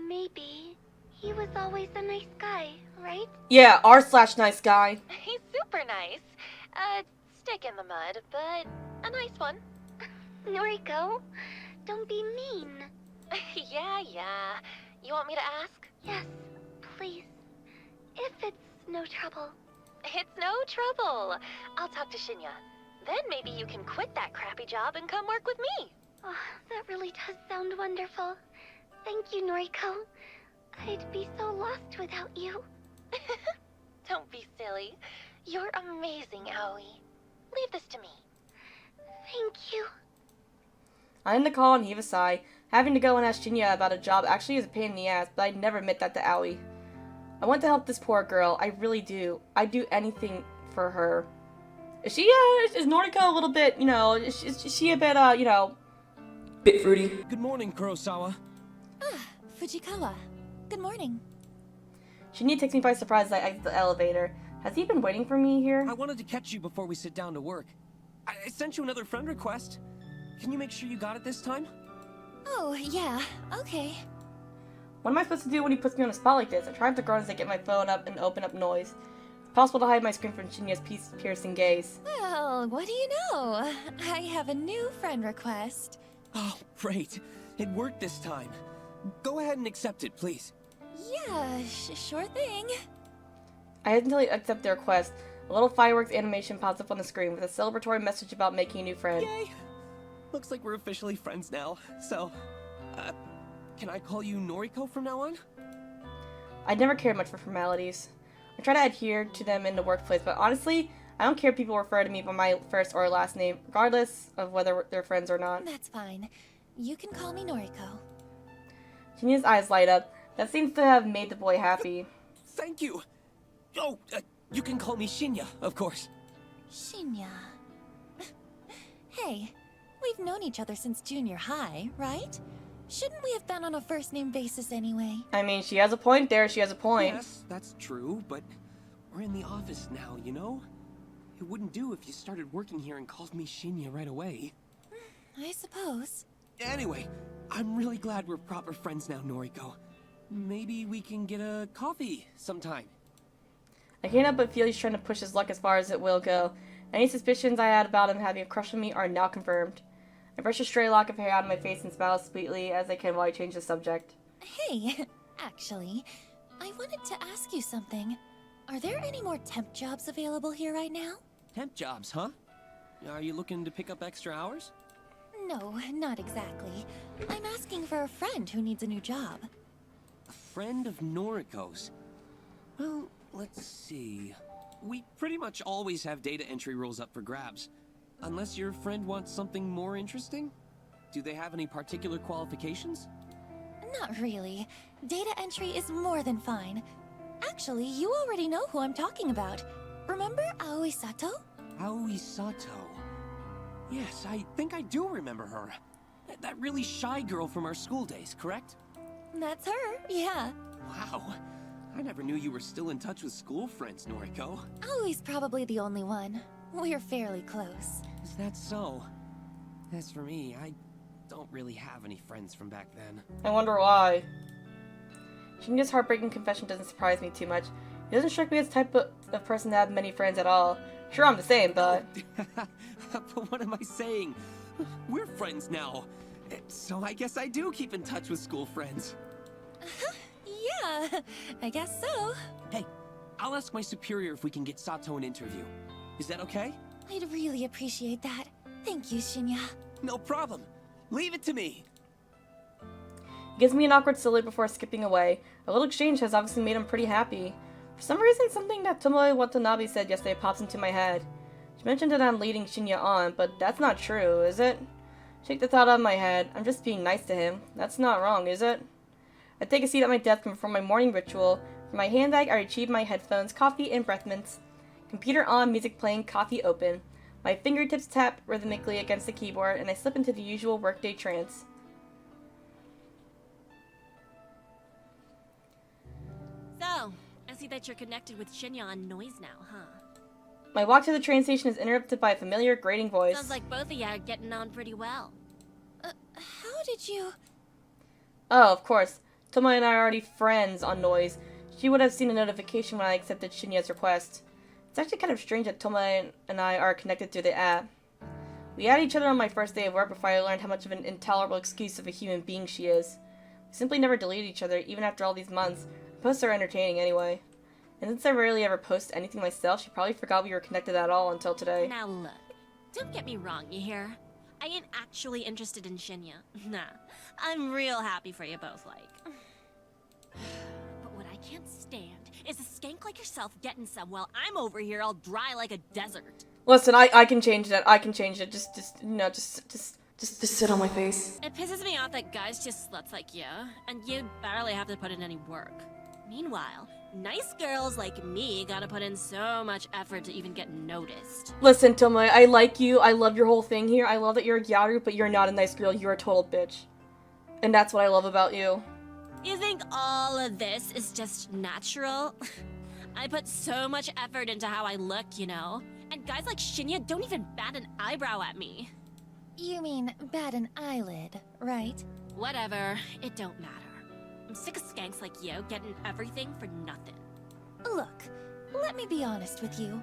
Maybe. He was always a nice guy, right? Yeah, r/nice guy. He's super nice. Stick in the mud, but a nice one. Noriko, don't be mean. Yeah. You want me to ask? Yes, please. If it's no trouble. It's no trouble. I'll talk to Shinya. Then maybe you can quit that crappy job and come work with me. Oh, that really does sound wonderful. Thank you, Noriko. I'd be so lost without you. Don't be silly. You're amazing, Aoi. Leave this to me. Thank you. I end the call and heave a sigh. Having to go and ask Shinya about a job actually is a pain in the ass, but I'd never admit that to Aoi. I want to help this poor girl. I really do. I'd do anything for her. Is Noriko a little bit, is she a bit, bit fruity? Good morning, Kurosawa. Fujikawa. Good morning. Shinya takes me by surprise as I exit the elevator. Has he been waiting for me here? I wanted to catch you before we sit down to work. I sent you another friend request. Can you make sure you got it this time? Oh, yeah. Okay. What am I supposed to do when he puts me on a spot like this? I try not to groan as I get my phone up and open up noise. It's possible to hide my screen from Shinya's piercing gaze. Well, what do you know? I have a new friend request. Oh, great. It worked this time. Go ahead and accept it, please. Yeah, sure thing. I hesitantly accept the request. A little fireworks animation pops up on the screen with a celebratory message about making a new friend. Yay! Looks like we're officially friends now. So, can I call you Noriko from now on? I never cared much for formalities. I try to adhere to them in the workplace, but honestly, I don't care if people refer to me by my first or last name, regardless of whether they're friends or not. That's fine. You can call me Noriko. Shinya's eyes light up. That seems to have made the boy happy. Thank you! Oh, you can call me Shinya, of course. Shinya. Hey, we've known each other since junior high, right? Shouldn't we have been on a first-name basis anyway? I mean, she has a point there, she has a point. Yes, that's true, but we're in the office now, you know? It wouldn't do if you started working here and called me Shinya right away. I suppose. Anyway, I'm really glad we're proper friends now, Noriko. Maybe we can get a coffee sometime. I can't help but feel he's trying to push his luck as far as it will go. Any suspicions I had about him having a crush on me are now confirmed. I brush a stray lock of hair out of my face and smile as sweetly as I can while I change the subject. Hey, actually, I wanted to ask you something. Are there any more temp jobs available here right now? Temp jobs, huh? Are you looking to pick up extra hours? No, not exactly. I'm asking for a friend who needs a new job. A friend of Noriko's? Well, let's see. We pretty much always have data entry roles up for grabs. Unless your friend wants something more interesting? Do they have any particular qualifications? Not really. Data entry is more than fine. Actually, you already know who I'm talking about. Remember Aoi Sato? Aoi Sato. Yes, I think I do remember her. That really shy girl from our school days, correct? That's her, yeah. Wow. I never knew you were still in touch with school friends, Noriko. Aoi's probably the only one. We're fairly close. Is that so? As for me, I don't really have any friends from back then. I wonder why. Shinya's heartbreaking confession doesn't surprise me too much. He doesn't strike me as the type of person to have many friends at all. Sure, I'm the same, but... But what am I saying? We're friends now. So I guess I do keep in touch with school friends. Yeah, I guess so. Hey, I'll ask my superior if we can get Sato an interview. Is that okay? I'd really appreciate that. Thank you, Shinya. No problem. Leave it to me. He gives me an awkward salute before skipping away. A little exchange has obviously made him pretty happy. For some reason, something that Tomoe Watanabe said yesterday pops into my head. She mentioned that I'm leading Shinya on, but that's not true, is it? Shake the thought out of my head. I'm just being nice to him. That's not wrong, is it? I take a seat at my desk and perform my morning ritual. From my handbag, I retrieve my headphones, coffee, and breath mints. Computer on, music playing, coffee open. My fingertips tap rhythmically against the keyboard, and I slip into the usual workday trance. So, I see that you're connected with Shinya on Noise now, huh? My walk to the train station is interrupted by a familiar, grating voice. Sounds like both of you are getting on pretty well. How did you... Oh, of course. Tomoe and I are already friends on Noise. She would have seen a notification when I accepted Shinya's request. It's actually kind of strange that Tomoe and I are connected through the app. We had each other on my first day of work before I learned how much of an intolerable excuse of a human being she is. We simply never deleted each other, even after all these months. Posts are entertaining anyway. And since I rarely ever post anything myself, she probably forgot we were connected at all until today. Now look, don't get me wrong, you hear? I ain't actually interested in Shinya. Nah, I'm real happy for you both, like. But what I can't stand is a skank like yourself getting some while I'm over here all dry like a desert. Listen, I can change that. I can change it. Just sit on my face. It pisses me off that guys just sluts like you, and you barely have to put in any work. Meanwhile, nice girls like me gotta put in so much effort to even get noticed. Listen, Tomoe, I like you. I love your whole thing here. I love that you're a gyaru, but you're not a nice girl. You're a total bitch. And that's what I love about you. You think all of this is just natural? I put so much effort into how I look, you know? And guys like Shinya don't even bat an eyebrow at me. You mean bat an eyelid, right? Whatever, it don't matter. I'm sick of skanks like you getting everything for nothing. Look, let me be honest with you.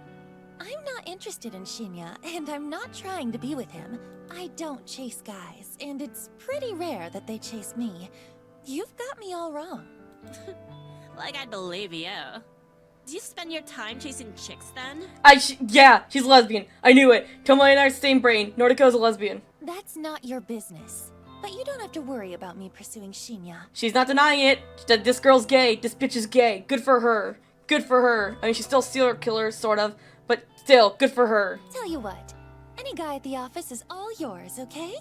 I'm not interested in Shinya, and I'm not trying to be with him. I don't chase guys, and it's pretty rare that they chase me. You've got me all wrong. Like I'd believe you. Do you spend your time chasing chicks then? Yeah, she's lesbian. I knew it. Tomoe and I are the same brain. Noriko's a lesbian. That's not your business. But you don't have to worry about me pursuing Shinya. She's not denying it. She said, this girl's gay. This bitch is gay. Good for her. Good for her. I mean, she's still a serial killer, sort of. But still, good for her. Tell you what, any guy at the office is all yours, okay?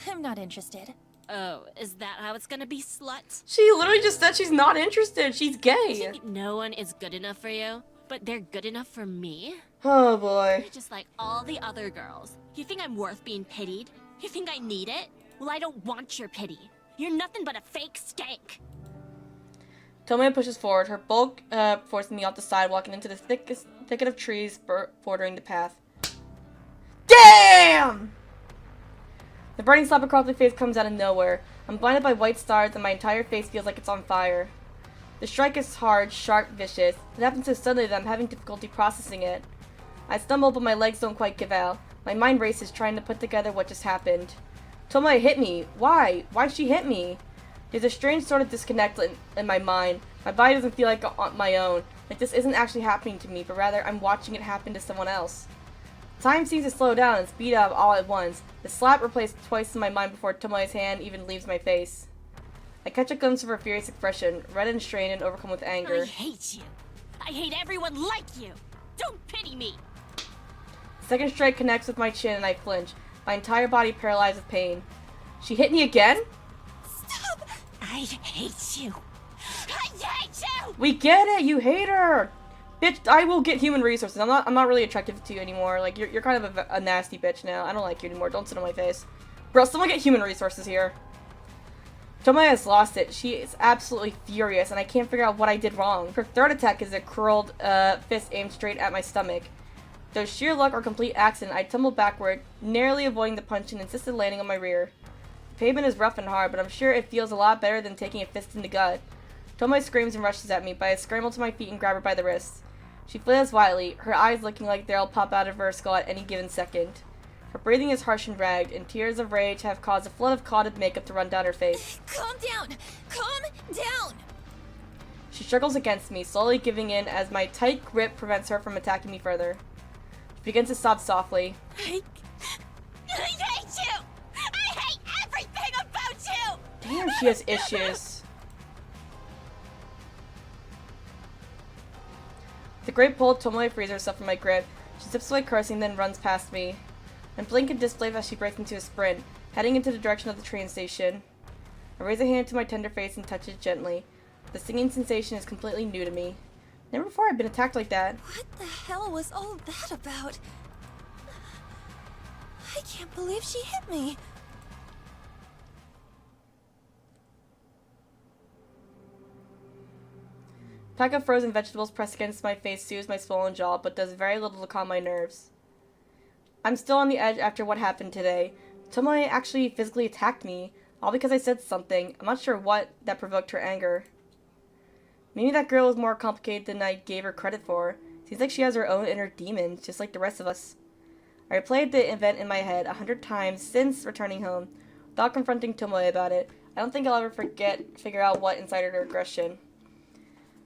I'm not interested. Oh, is that how it's gonna be, slut? She literally just said she's not interested. She's gay. You think no one is good enough for you, but they're good enough for me? Oh boy. You're just like all the other girls. You think I'm worth being pitied? You think I need it? Well, I don't want your pity. You're nothing but a fake stank. Tomoe pushes forward, her bulk forcing me off the sidewalk and into the thicket of trees bordering the path. Damn! The burning slap across my face comes out of nowhere. I'm blinded by white stars and my entire face feels like it's on fire. The strike is hard, sharp, vicious. It happens so suddenly that I'm having difficulty processing it. I stumble, but my legs don't quite give out. My mind races trying to put together what just happened. Tomoe hit me. Why? Why'd she hit me? There's a strange sort of disconnect in my mind. My body doesn't feel like my own. Like this isn't actually happening to me, but rather I'm watching it happen to someone else. Time seems to slow down and speed up all at once. The slap replays twice in my mind before Tomoe's hand even leaves my face. I catch a glimpse of her furious expression, red and strained and overcome with anger. I hate you. I hate everyone like you. Don't pity me. The second strike connects with my chin and I flinch, my entire body paralyzed with pain. She hit me again? Stop! I hate you. I hate you! We get it, you hate her! Bitch, I will get human resources. I'm not really attractive to you anymore. Like, you're kind of a nasty bitch now. I don't like you anymore. Don't sit on my face. Bro, someone get human resources here. Tomoe has lost it. She is absolutely furious, and I can't figure out what I did wrong. Her third attack is a curled fist aimed straight at my stomach. Though sheer luck or complete accident, I tumbled backward, narrowly avoiding the punch and insisted landing on my rear. The pavement is rough and hard, but I'm sure it feels a lot better than taking a fist in the gut. Tomoe screams and rushes at me, but I scramble to my feet and grab her by the wrists. She flails wildly, her eyes looking like they'll pop out of her skull at any given second. Her breathing is harsh and ragged, and tears of rage have caused a flood of clotted makeup to run down her face. Calm down! Calm down! She struggles against me, slowly giving in as my tight grip prevents her from attacking me further. She begins to sob softly. I hate you! I hate everything about you! Damn, she has issues. With a great pull, Tomoe frees herself from my grip. She zips away cursing, then runs past me. My blink and disbelief as she breaks into a sprint, heading into the direction of the train station. I raise a hand to my tender face and touch it gently. The stinging sensation is completely new to me. Never before I've been attacked like that. What the hell was all that about? I can't believe she hit me. A pack of frozen vegetables pressed against my face soothes my swollen jaw, but does very little to calm my nerves. I'm still on the edge after what happened today. Tomoe actually physically attacked me, all because I said something. I'm not sure what that provoked her anger. Maybe that girl is more complicated than I gave her credit for. Seems like she has her own inner demons, just like the rest of us. I replayed the event in my head 100 times since returning home, without confronting Tomoe about it. I don't think I'll ever figure out what incited her aggression.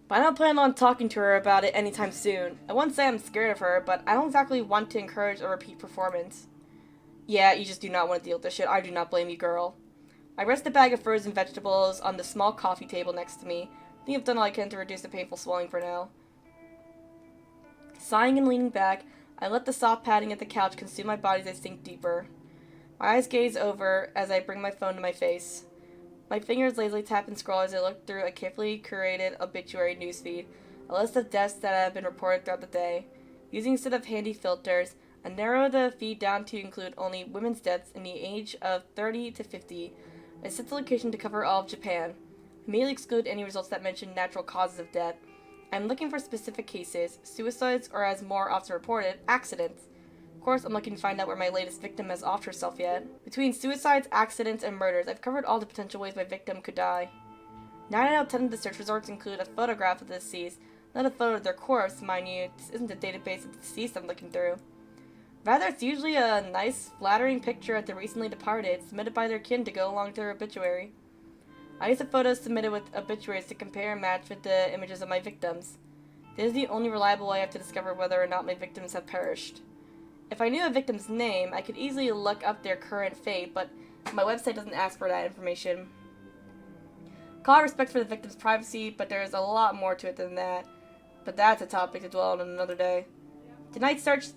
But I don't plan on talking to her about it anytime soon. I wouldn't say I'm scared of her, but I don't exactly want to encourage a repeat performance. Yeah, you just do not want to deal with this shit. I do not blame you, girl. I rest a bag of frozen vegetables on the small coffee table next to me. I think I've done all I can to reduce the painful swelling for now. Sighing and leaning back, I let the soft padding at the couch consume my body as I sink deeper. My eyes gaze over as I bring my phone to my face. My fingers lazily tap and scroll as I look through a carefully curated obituary newsfeed, a list of deaths that have been reported throughout the day. Using a set of handy filters, I narrow the feed down to include only women's deaths in the age of 30 to 50. I set the location to cover all of Japan. I immediately exclude any results that mention natural causes of death. I'm looking for specific cases, suicides, or as more often reported, accidents. Of course, I'm looking to find out where my latest victim has offed herself yet. Between suicides, accidents, and murders, I've covered all the potential ways my victim could die. 9 out of 10 of the search results include a photograph of the deceased, not a photo of their corpse, mind you. This isn't a database of the deceased I'm looking through. Rather, it's usually a nice, flattering picture of the recently departed, submitted by their kin to go along with their obituary. I use the photos submitted with obituaries to compare and match with the images of my victims. This is the only reliable way I have to discover whether or not my victims have perished. If I knew a victim's name, I could easily look up their current fate, but my website doesn't ask for that information. Call it respect for the victim's privacy, but there's a lot more to it than that. But that's a topic to dwell on another day. Tonight's search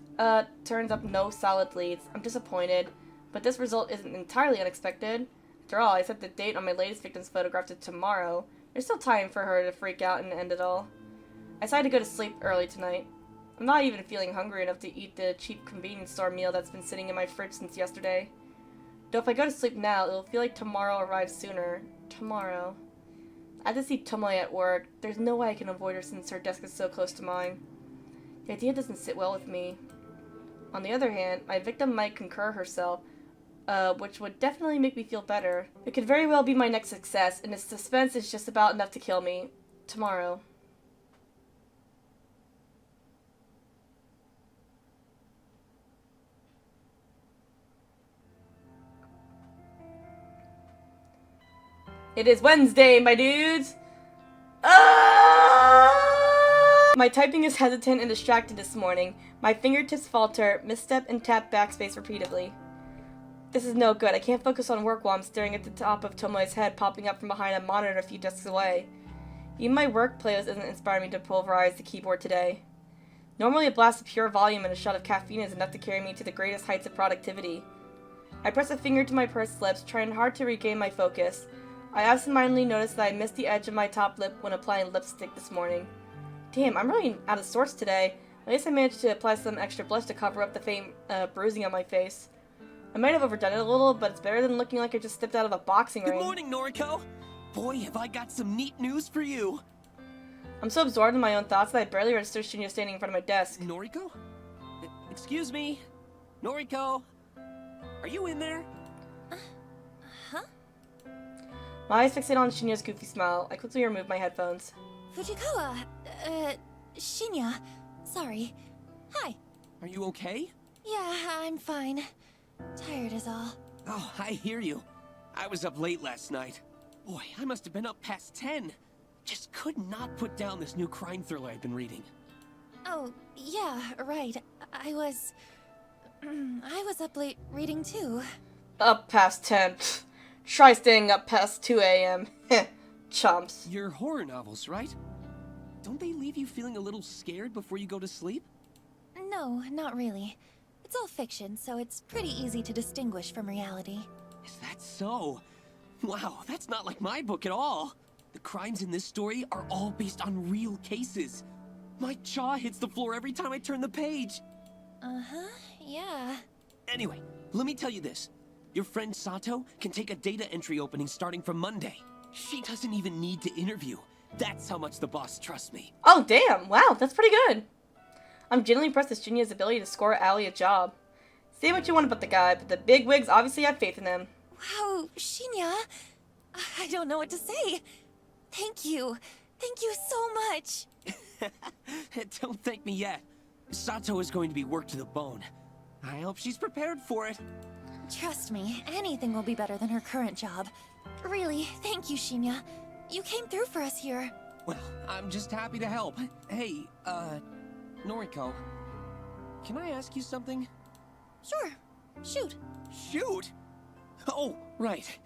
turns up no solid leads. I'm disappointed, but this result isn't entirely unexpected. After all, I set the date on my latest victim's photograph to tomorrow. There's still time for her to freak out and end it all. I decided to go to sleep early tonight. I'm not even feeling hungry enough to eat the cheap convenience store meal that's been sitting in my fridge since yesterday. Though if I go to sleep now, it'll feel like tomorrow arrives sooner. Tomorrow. I have to see Tomoe at work. There's no way I can avoid her since her desk is so close to mine. The idea doesn't sit well with me. On the other hand, my victim might concur herself, which would definitely make me feel better. It could very well be my next success, and the suspense is just about enough to kill me. Tomorrow. It is Wednesday, my dudes! My typing is hesitant and distracted this morning. My fingertips falter, misstep, and tap backspace repeatedly. This is no good. I can't focus on work while I'm staring at the top of Tomoe's head popping up from behind a monitor a few desks away. Even my work playlist isn't inspiring me to pulverize the keyboard today. Normally a blast of pure volume and a shot of caffeine is enough to carry me to the greatest heights of productivity. I press a finger to my pursed lips, trying hard to regain my focus. I absentmindedly noticed that I missed the edge of my top lip when applying lipstick this morning. Damn, I'm really out of sorts today. At least I managed to apply some extra blush to cover up the faint bruising on my face. I might have overdone it a little, but it's better than looking like I just stepped out of a boxing ring. Good morning, Noriko! Boy, have I got some neat news for you! I'm so absorbed in my own thoughts that I barely registered Shinya standing in front of my desk. Noriko? Excuse me? Noriko? Are you in there? Huh? My eyes fixated on Shinya's goofy smile. I quickly removed my headphones. Fujikawa, Shinya. Sorry. Hi. Are you okay? Yeah, I'm fine. Tired is all. Oh, I hear you. I was up late last night. Boy, I must have been up past 10. Just could not put down this new crime thriller I've been reading. Oh, yeah, right. I was up late reading too. Up past 10. Try staying up past 2 a.m. Chumps. Your horror novels, right? Don't they leave you feeling a little scared before you go to sleep? No, not really. It's all fiction, so it's pretty easy to distinguish from reality. Is that so? Wow, that's not like my book at all. The crimes in this story are all based on real cases. My jaw hits the floor every time I turn the page. Uh-huh, yeah. Anyway, let me tell you this. Your friend Sato can take a data entry opening starting from Monday. She doesn't even need to interview. That's how much the boss trusts me. Oh, damn. Wow, that's pretty good. I'm genuinely impressed with Shinya's ability to score Ali a job. Say what you want about the guy, but the big wigs obviously have faith in him. Wow, Shinya. I don't know what to say. Thank you. Thank you so much. Don't thank me yet. Sato is going to be worked to the bone. I hope she's prepared for it. Trust me, anything will be better than her current job. Really, thank you, Shinya. You came through for us here. Well, I'm just happy to help. Hey, Noriko, can I ask you something? Sure. Shoot. Shoot? Oh, right.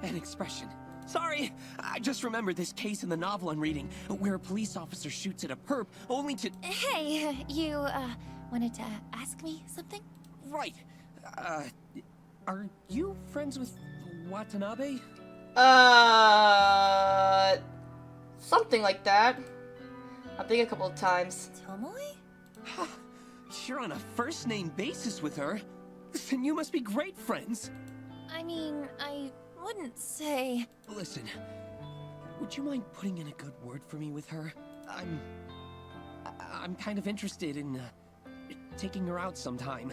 An expression. Sorry, I just remembered this case in the novel I'm reading, where a police officer shoots at a perp, only to... Hey, you, wanted to ask me something? Right. Are you friends with Watanabe? Something like that. I think a couple of times. Tomoe? You're on a first-name basis with her. Then you must be great friends. I mean, I wouldn't say... Listen, would you mind putting in a good word for me with her? I'm kind of interested in, taking her out sometime.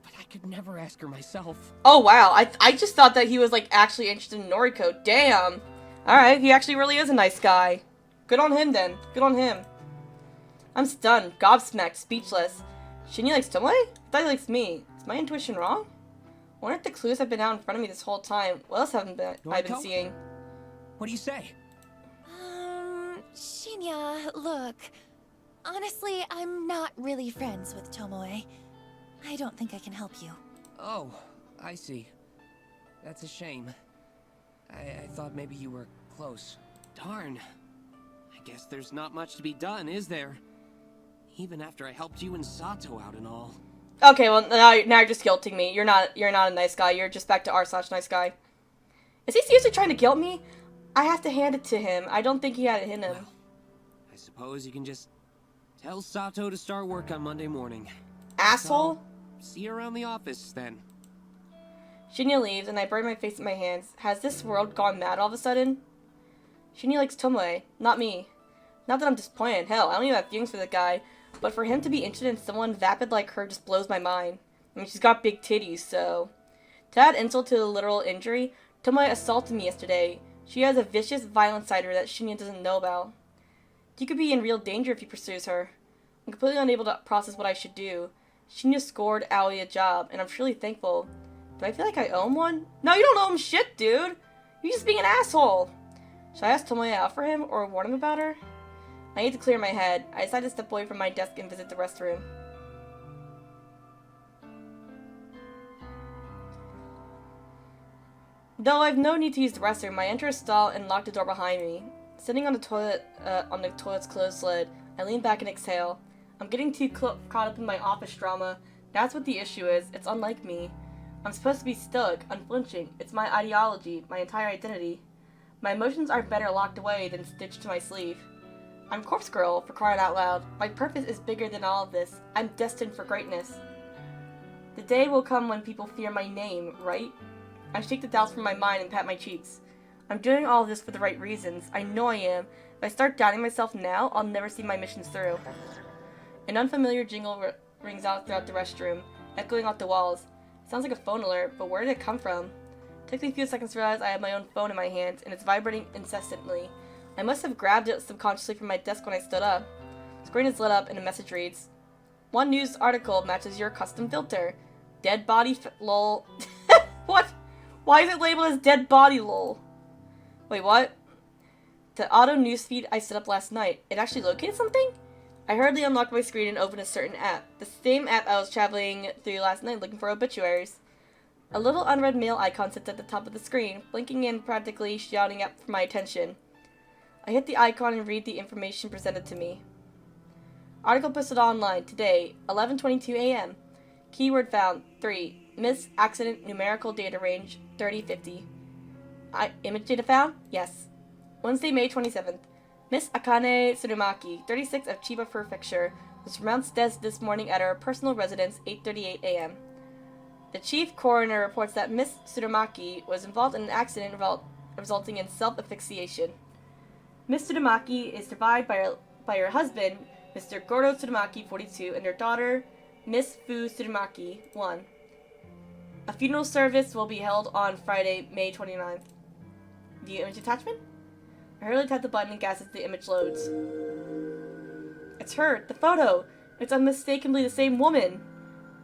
But I could never ask her myself. Oh, wow. I just thought that he was, like, actually interested in Noriko. Damn. Alright, he actually really is a nice guy. Good on him, then. Good on him. I'm stunned, gobsmacked, speechless. Shinya likes Tomoe? I thought he likes me. Is my intuition wrong? I wonder if the clues have been out in front of me this whole time. What else haven't I been seeing? What do you say? Shinya, look. Honestly, I'm not really friends with Tomoe. I don't think I can help you. Oh, I see. That's a shame. I thought maybe you were close. Darn. I guess there's not much to be done, is there? Even after I helped you and Sato out and all. Okay, well, now you're just guilting me. You're not a nice guy. You're just back to r/nice guy. Is he seriously trying to guilt me? I have to hand it to him. I don't think he had it in him. Well, I suppose you can just tell Sato to start work on Monday morning. Asshole? So, see you around the office, then. Shinya leaves, and I bury my face in my hands. Has this world gone mad all of a sudden? Shinya likes Tomoe, not me. Not that I'm disappointed. Hell, I don't even have feelings for the guy. But for him to be interested in someone vapid like her just blows my mind. I mean, she's got big titties, so... To add insult to the literal injury, Tomoe assaulted me yesterday. She has a vicious, violent side to her that Shinya doesn't know about. She could be in real danger if he pursues her. I'm completely unable to process what I should do. Shinya scored Aoi a job, and I'm truly thankful. Do I feel like I owe him one? No, you don't owe him shit, dude! You're just being an asshole! Should I ask Tomoe out for him, or warn him about her? I need to clear my head. I decided to step away from my desk and visit the restroom. Though I have no need to use the restroom, I enter a stall and lock the door behind me. Sitting on the toilet's closed lid, I lean back and exhale. I'm getting too caught up in my office drama. That's what the issue is. It's unlike me. I'm supposed to be stoic, unflinching. It's my ideology, my entire identity. My emotions are better locked away than stitched to my sleeve. I'm Corpse Girl, for crying out loud. My purpose is bigger than all of this. I'm destined for greatness. The day will come when people fear my name, right? I shake the doubts from my mind and pat my cheeks. I'm doing all of this for the right reasons. I know I am. If I start doubting myself now, I'll never see my missions through. An unfamiliar jingle rings out throughout the restroom, echoing off the walls. It sounds like a phone alert, but where did it come from? It took me a few seconds to realize I have my own phone in my hands, and it's vibrating incessantly. I must have grabbed it subconsciously from my desk when I stood up. The screen is lit up, and a message reads, "One news article matches your custom filter. Dead body lol." What? Why is it labeled as dead body lol? Wait, what? The auto newsfeed I set up last night. It actually located something? I hurriedly unlocked my screen and opened a certain app. The same app I was traveling through last night looking for obituaries. A little unread mail icon sits at the top of the screen, blinking and practically shouting out for my attention. I hit the icon and read the information presented to me. Article posted online today, 11:22 a.m. Keyword found 3. Miss accident numerical data range 3050. Image data found? Yes. Wednesday, May 27th. Miss Akane Tsurumaki, 36 of Chiba Prefecture, was pronounced dead this morning at her personal residence, 8:38 a.m. The chief coroner reports that Miss Tsurumaki was involved in an accident resulting in self-asphyxiation. Miss Tsurumaki is survived by her husband, Mr. Goro Tsurumaki, 42, and her daughter, Miss Fu Tsurumaki, 1. A funeral service will be held on Friday, May 29th. View image attachment? I hurriedly tap the button and gasp as the image loads. It's her, the photo! It's unmistakably the same woman!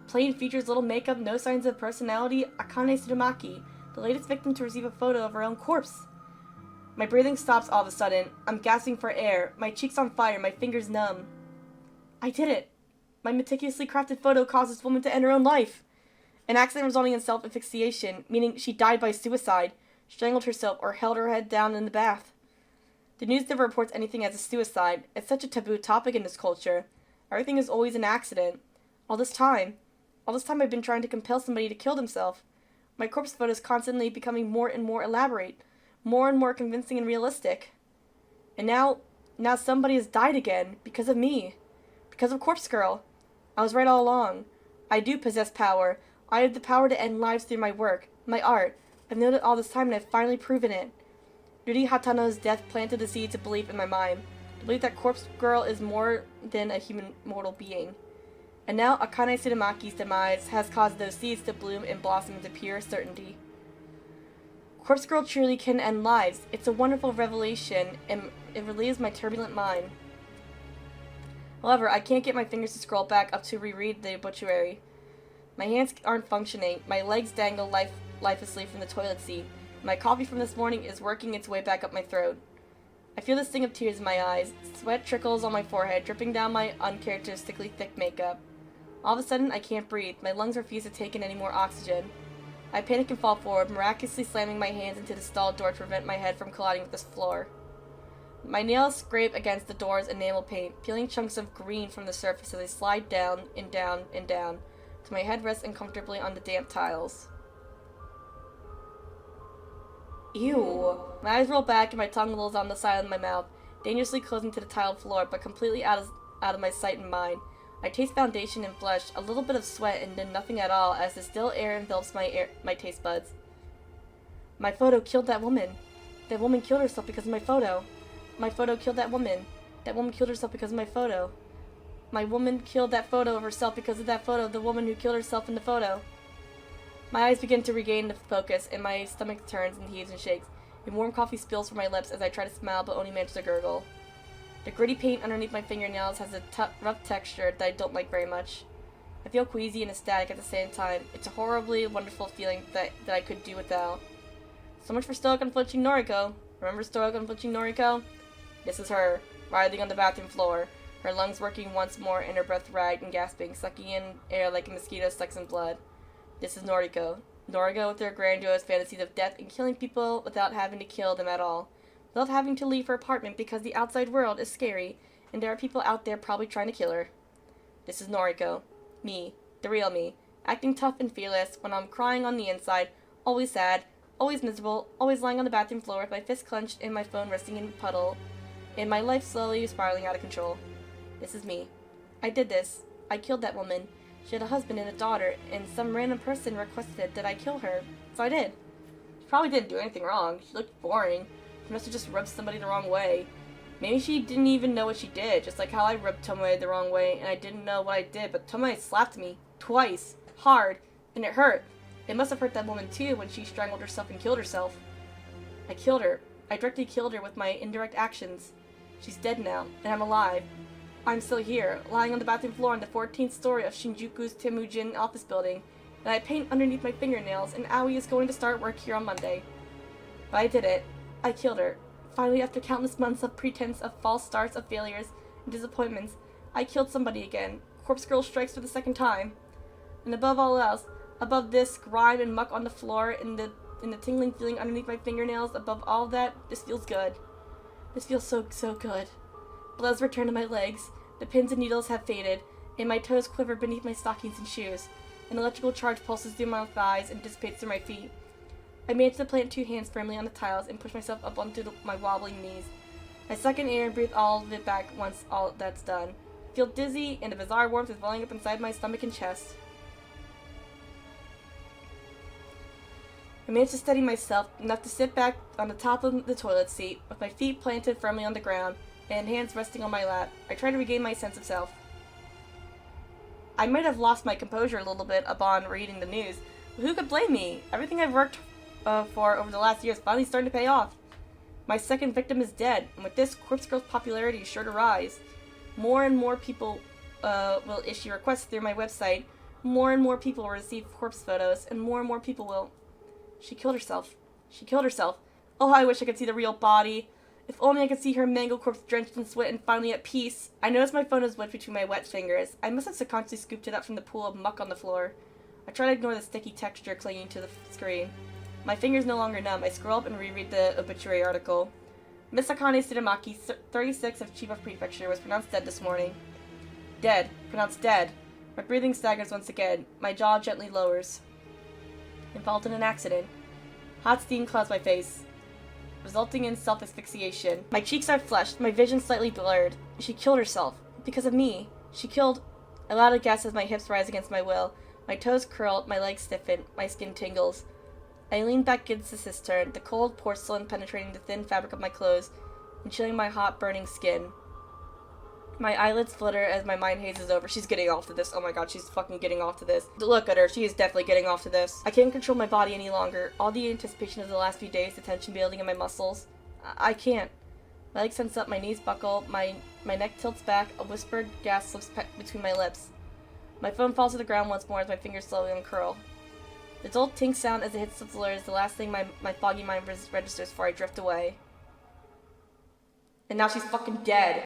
Plain features, little makeup, no signs of personality, Akane Tsurumaki, the latest victim to receive a photo of her own corpse. My breathing stops all of a sudden. I'm gasping for air, my cheeks on fire, my fingers numb. I did it! My meticulously crafted photo caused this woman to end her own life! An accident resulting in self-asphyxiation, meaning she died by suicide, strangled herself, or held her head down in the bath. The news never reports anything as a suicide. It's such a taboo topic in this culture. Everything is always an accident. All this time I've been trying to compel somebody to kill themselves. My corpse photo is constantly becoming more and more elaborate, more and more convincing and realistic. And now somebody has died again, because of me. Because of Corpse Girl. I was right all along. I do possess power. I have the power to end lives through my work, my art. I've known it all this time and I've finally proven it. Yuri Hatano's death planted the seeds of belief in my mind. The belief that Corpse Girl is more than a human mortal being. And now Akane Tsurumaki's demise has caused those seeds to bloom and blossom into pure certainty. Corpse Girl truly can end lives. It's a wonderful revelation, and it relieves my turbulent mind. However, I can't get my fingers to scroll back up to reread the obituary. My hands aren't functioning. My legs dangle lifelessly from the toilet seat. My coffee from this morning is working its way back up my throat. I feel the sting of tears in my eyes. Sweat trickles on my forehead, dripping down my uncharacteristically thick makeup. All of a sudden, I can't breathe. My lungs refuse to take in any more oxygen. I panic and fall forward, miraculously slamming my hands into the stall door to prevent my head from colliding with the floor. My nails scrape against the door's enamel paint, peeling chunks of green from the surface as I slide down and down and down, till my head rests uncomfortably on the damp tiles. Ew. My eyes roll back and my tongue lolls on the side of my mouth, dangerously closing to the tiled floor, but completely out of my sight and mind. I taste foundation and blush, a little bit of sweat, and then nothing at all as the still air envelops my taste buds. My photo killed that woman. That woman killed herself because of my photo. My photo killed that woman. That woman killed herself because of my photo. My woman killed that photo of herself because of that photo of the woman who killed herself in the photo. My eyes begin to regain the focus, and my stomach turns and heaves and shakes. A warm coffee spills from my lips as I try to smile but only manage to gurgle. The gritty paint underneath my fingernails has a rough texture that I don't like very much. I feel queasy and ecstatic at the same time. It's a horribly wonderful feeling that I could do without. So much for stoic unflinching Noriko. Remember stoic unflinching Noriko? This is her, writhing on the bathroom floor, her lungs working once more and her breath ragged and gasping, sucking in air like a mosquito sucks in blood. This is Noriko. Noriko with her grandiose fantasies of death and killing people without having to kill them at all. Without having to leave her apartment because the outside world is scary, and there are people out there probably trying to kill her. This is Noriko. Me. The real me. Acting tough and fearless when I'm crying on the inside, always sad, always miserable, always lying on the bathroom floor with my fist clenched and my phone resting in a puddle and my life slowly spiraling out of control. This is me. I did this. I killed that woman. She had a husband and a daughter, and some random person requested that I kill her, so I did. She probably didn't do anything wrong. She looked boring. She must have just rubbed somebody the wrong way. Maybe she didn't even know what she did, just like how I rubbed Tomoe the wrong way, and I didn't know what I did, but Tomoe slapped me. Twice. Hard. And it hurt. It must have hurt that woman too when she strangled herself and killed herself. I killed her. I directly killed her with my indirect actions. She's dead now, and I'm alive. I'm still here, lying on the bathroom floor on the 14th story of Shinjuku's Temujin office building, and I paint underneath my fingernails, and Aoi is going to start work here on Monday. But I did it. I killed her. Finally, after countless months of pretense, of false starts, of failures, and disappointments, I killed somebody again. Corpse Girl strikes for the second time. And above all else, above this grime and muck on the floor, and the tingling feeling underneath my fingernails, above all that, this feels good. This feels so good. Blood has returned to my legs, the pins and needles have faded, and my toes quiver beneath my stockings and shoes. An electrical charge pulses through my thighs and dissipates through my feet. I manage to plant 2 hands firmly on the tiles and push myself up onto my wobbling knees. I suck in air and breathe all of it back once all that's done. I feel dizzy, and a bizarre warmth is welling up inside my stomach and chest. I manage to steady myself enough to sit back on the top of the toilet seat, with my feet planted firmly on the ground, and hands resting on my lap. I try to regain my sense of self. I might have lost my composure a little bit upon reading the news, but who could blame me? Everything I've worked for over the last year is finally starting to pay off. My second victim is dead, and with this, Corpse Girl's popularity is sure to rise. More and more people will issue requests through my website, more and more people will receive corpse photos, and more people will... She killed herself. She killed herself. Oh, I wish I could see the real body. If only I could see her mangled corpse drenched in sweat and finally at peace. I noticed my phone was wedged between my wet fingers. I must have subconsciously scooped it up from the pool of muck on the floor. I try to ignore the sticky texture clinging to the screen. My fingers no longer numb. I scroll up and reread the obituary article. Miss Akane Tsurumaki, 36 of Chiba Prefecture, was pronounced dead this morning. Dead. Pronounced dead. My breathing staggers once again. My jaw gently lowers. Involved in an accident. Hot steam clouds my face, resulting in self-asphyxiation. My cheeks are flushed, my vision slightly blurred. She killed herself. Because of me. She killed... I loud a gasp as my hips rise against my will. My toes curl, my legs stiffen, my skin tingles. I lean back against the cistern, the cold porcelain penetrating the thin fabric of my clothes and chilling my hot, burning skin. My eyelids flutter as my mind hazes over. She's getting off to this. Oh my god, she's fucking getting off to this. Look at her. She is definitely getting off to this. I can't control my body any longer. All the anticipation of the last few days, the tension building in my muscles. I can't. My legs tense up, my knees buckle, my neck tilts back, a whispered gasp slips between my lips. My phone falls to the ground once more as my fingers slowly uncurl. The dull tink sound as it hits the floor is the last thing my foggy mind registers before I drift away. And now she's fucking dead.